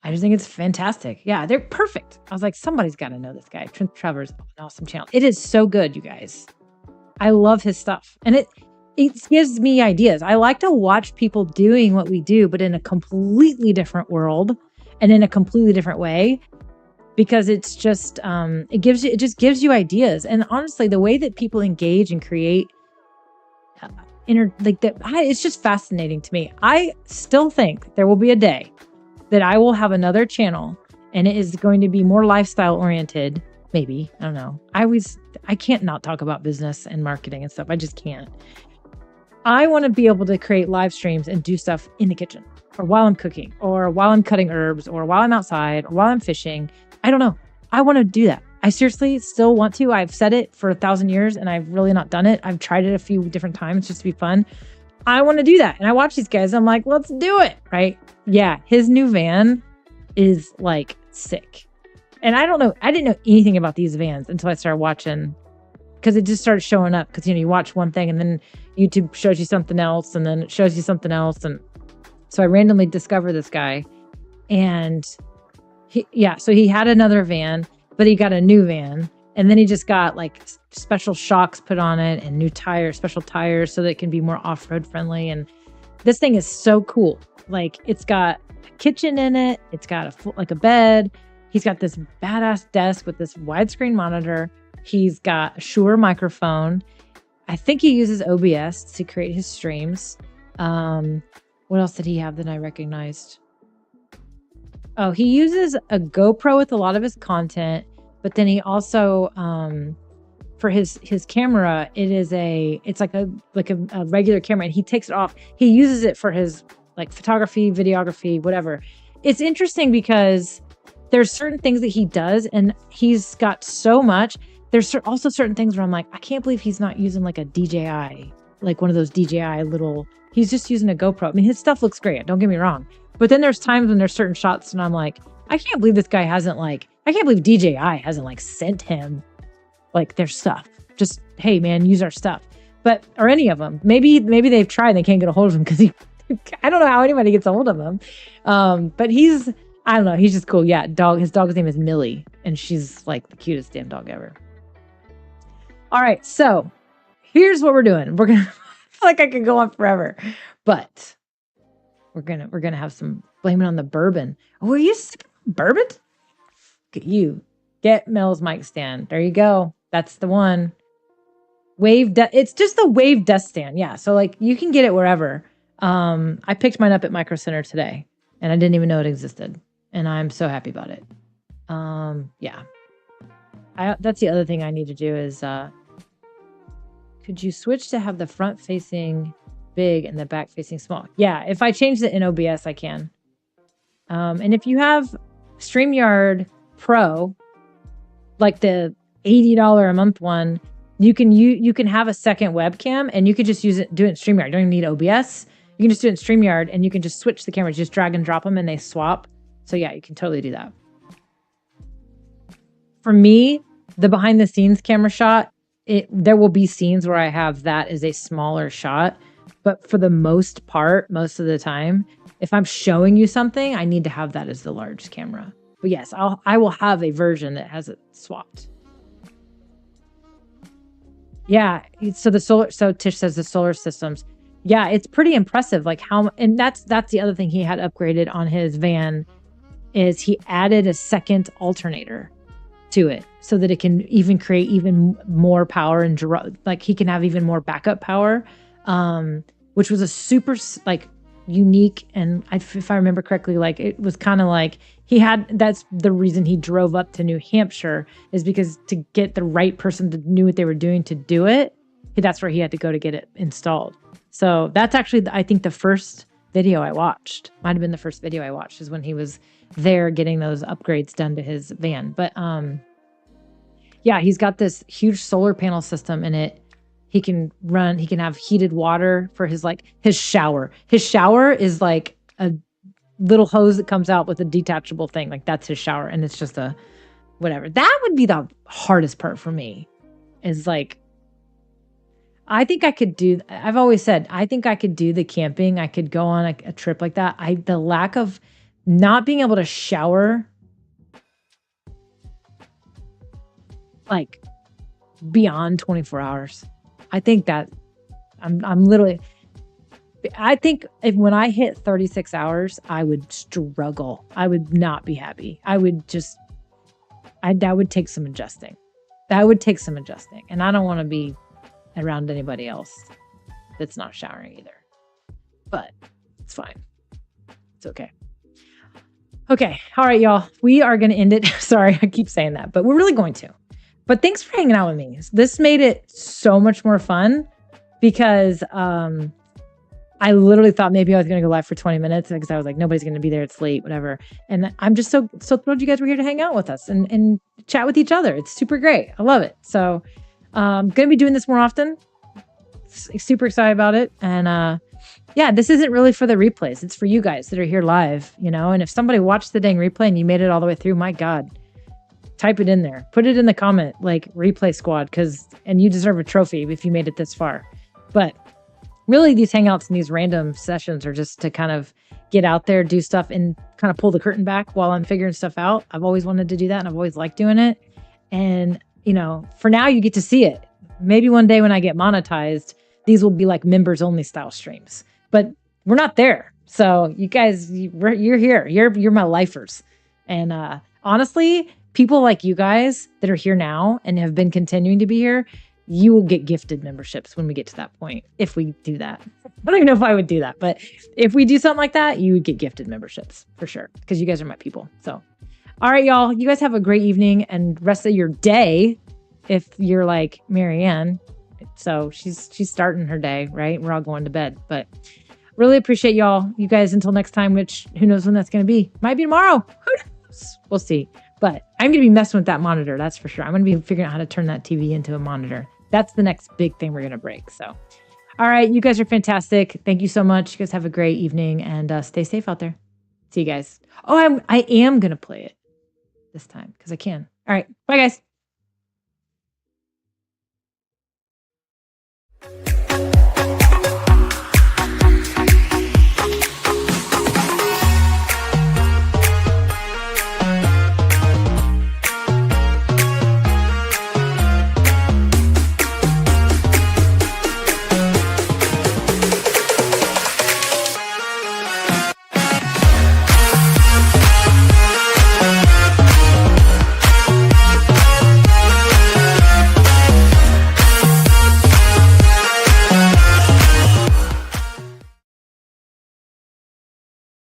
I just think it's fantastic. Yeah, they're perfect. I was like, somebody's got to know this guy. Trent Trevor's an awesome channel. It is so good, you guys. I love his stuff. And it gives me ideas. I like to watch people doing what we do, but in a completely different world and in a completely different way. Because it's just, it just gives you ideas. And honestly, the way that people engage and create, it's just fascinating to me. I still think there will be a day that I will have another channel and it is going to be more lifestyle oriented. Maybe, I don't know. I can't not talk about business and marketing and stuff. I just can't. I want to be able to create live streams and do stuff in the kitchen. or while I'm cooking, or while I'm cutting herbs, or while I'm outside, or while I'm fishing. I don't know. I want to do that. I seriously still want to. I've said it for 1,000 years and I've really not done it. I've tried it a few different times just to be fun. I want to do that. And I watch these guys. I'm like, let's do it. Right? Yeah. His new van is like sick. And I don't know. I didn't know anything about these vans until I started watching, because it just started showing up. Because, you watch one thing and then YouTube shows you something else and then it shows you something else. And so I randomly discovered this guy, and so he had another van, but he got a new van, and then he just got like special shocks put on it and new special tires so that it can be more off-road friendly. And this thing is so cool. Like, it's got a kitchen in it. It's got a bed. He's got this badass desk with this widescreen monitor. He's got a Shure microphone. I think he uses OBS to create his streams. What else did he have that I recognized? Oh, he uses a GoPro with a lot of his content, but then he also, for his camera, it's like a regular camera, and he takes it off. He uses it for his like photography, videography, whatever. It's interesting because there's certain things that he does, and he's got so much. There's also certain things where I'm like, I can't believe he's not using like a DJI, like one of those DJI little. He's just using a GoPro. I mean, his stuff looks great. Don't get me wrong. But then there's times when there's certain shots and I'm like, I can't believe this guy hasn't I can't believe DJI hasn't sent him like their stuff. Just, hey man, use our stuff. Or any of them. Maybe they've tried and they can't get a hold of him because I don't know how anybody gets a hold of him. But I don't know. He's just cool. Yeah. His dog's name is Millie, and she's like the cutest damn dog ever. All right. So here's what we're doing. We're going to, I feel like I could go on forever, but we're gonna have some blame it on the bourbon. Oh, are you sipping bourbon? Look at you. Get Mel's mic stand. There you go. That's the one. It's just the Wave desk stand. Yeah. So you can get it wherever. I picked mine up at Micro Center today, and I didn't even know it existed, and I'm so happy about it. Yeah. That's the other thing I need to do is could you switch to have the front facing big and the back facing small? Yeah, if I change the OBS, I can. And if you have StreamYard Pro, like the $80 a month one, you can have a second webcam, and you could just do it in StreamYard. You don't even need OBS. You can just do it in StreamYard, and you can just switch the cameras, just drag and drop them, and they swap. So yeah, you can totally do that. For me, the behind the scenes camera shot, there will be scenes where I have that as a smaller shot, but for the most part, most of the time, if I'm showing you something, I need to have that as the large camera. But yes, I will have a version that has it swapped. Yeah, so Tish says the solar systems. Yeah, it's pretty impressive. And that's the other thing he had upgraded on his van, is he added a second alternator to it so that it can even create even more power, and he can have even more backup power, which was a super unique. And if I remember correctly, it was kind of that's the reason he drove up to New Hampshire, is because to get the right person that knew what they were doing to do it, that's where he had to go to get it installed. So that's actually, I think, the first video I watched. Might have been the first video I watched, is when he was there getting those upgrades done to his van. But yeah, he's got this huge solar panel system in it. He can have heated water for his shower. His shower is like a little hose that comes out with a detachable thing. That's his shower, and it's just a whatever. That would be the hardest part for me, is I think I could do, I've always said, I think I could do the camping. I could go on a trip like that. The lack of not being able to shower beyond 24 hours. I think that I'm literally, I think when I hit 36 hours, I would struggle. I would not be happy. That would take some adjusting. And I don't want to be around anybody else that's not showering either. But it's fine. It's okay. Okay. All right, y'all. We are going to end it. Sorry, I keep saying that, but we're really going to. But thanks for hanging out with me. This made it so much more fun because I literally thought maybe I was going to go live for 20 minutes because I was like, nobody's going to be there. It's late, whatever. And I'm just so thrilled you guys were here to hang out with us and chat with each other. It's super great. I love it. So going to be doing this more often. Super excited about it. And yeah, this isn't really for the replays. It's for you guys that are here live, you know. And if somebody watched the dang replay and you made it all the way through, my God, type it in there. Put it in the comment, like replay squad, and you deserve a trophy if you made it this far. But really, these hangouts and these random sessions are just to kind of get out there, do stuff, and kind of pull the curtain back while I'm figuring stuff out. I've always wanted to do that, and I've always liked doing it. And, you know, for now, you get to see it. Maybe one day when I get monetized, these will be like members-only style streams. But we're not there. So you guys, you're here. You're my lifers. And honestly, people like you guys that are here now and have been continuing to be here, you will get gifted memberships when we get to that point, if we do that. I don't even know if I would do that, but if we do something like that, you would get gifted memberships for sure, because you guys are my people. So, all right, y'all, you guys have a great evening and rest of your day if you're like Marianne. So she's starting her day, right? We're all going to bed, but really appreciate y'all. You guys, until next time, which who knows when that's going to be. Might be tomorrow. Who knows? We'll see. But I'm going to be messing with that monitor. That's for sure. I'm going to be figuring out how to turn that TV into a monitor. That's the next big thing we're going to break. So, all right. You guys are fantastic. Thank you so much. You guys have a great evening and stay safe out there. See you guys. Oh, I am going to play it this time because I can. All right. Bye, guys.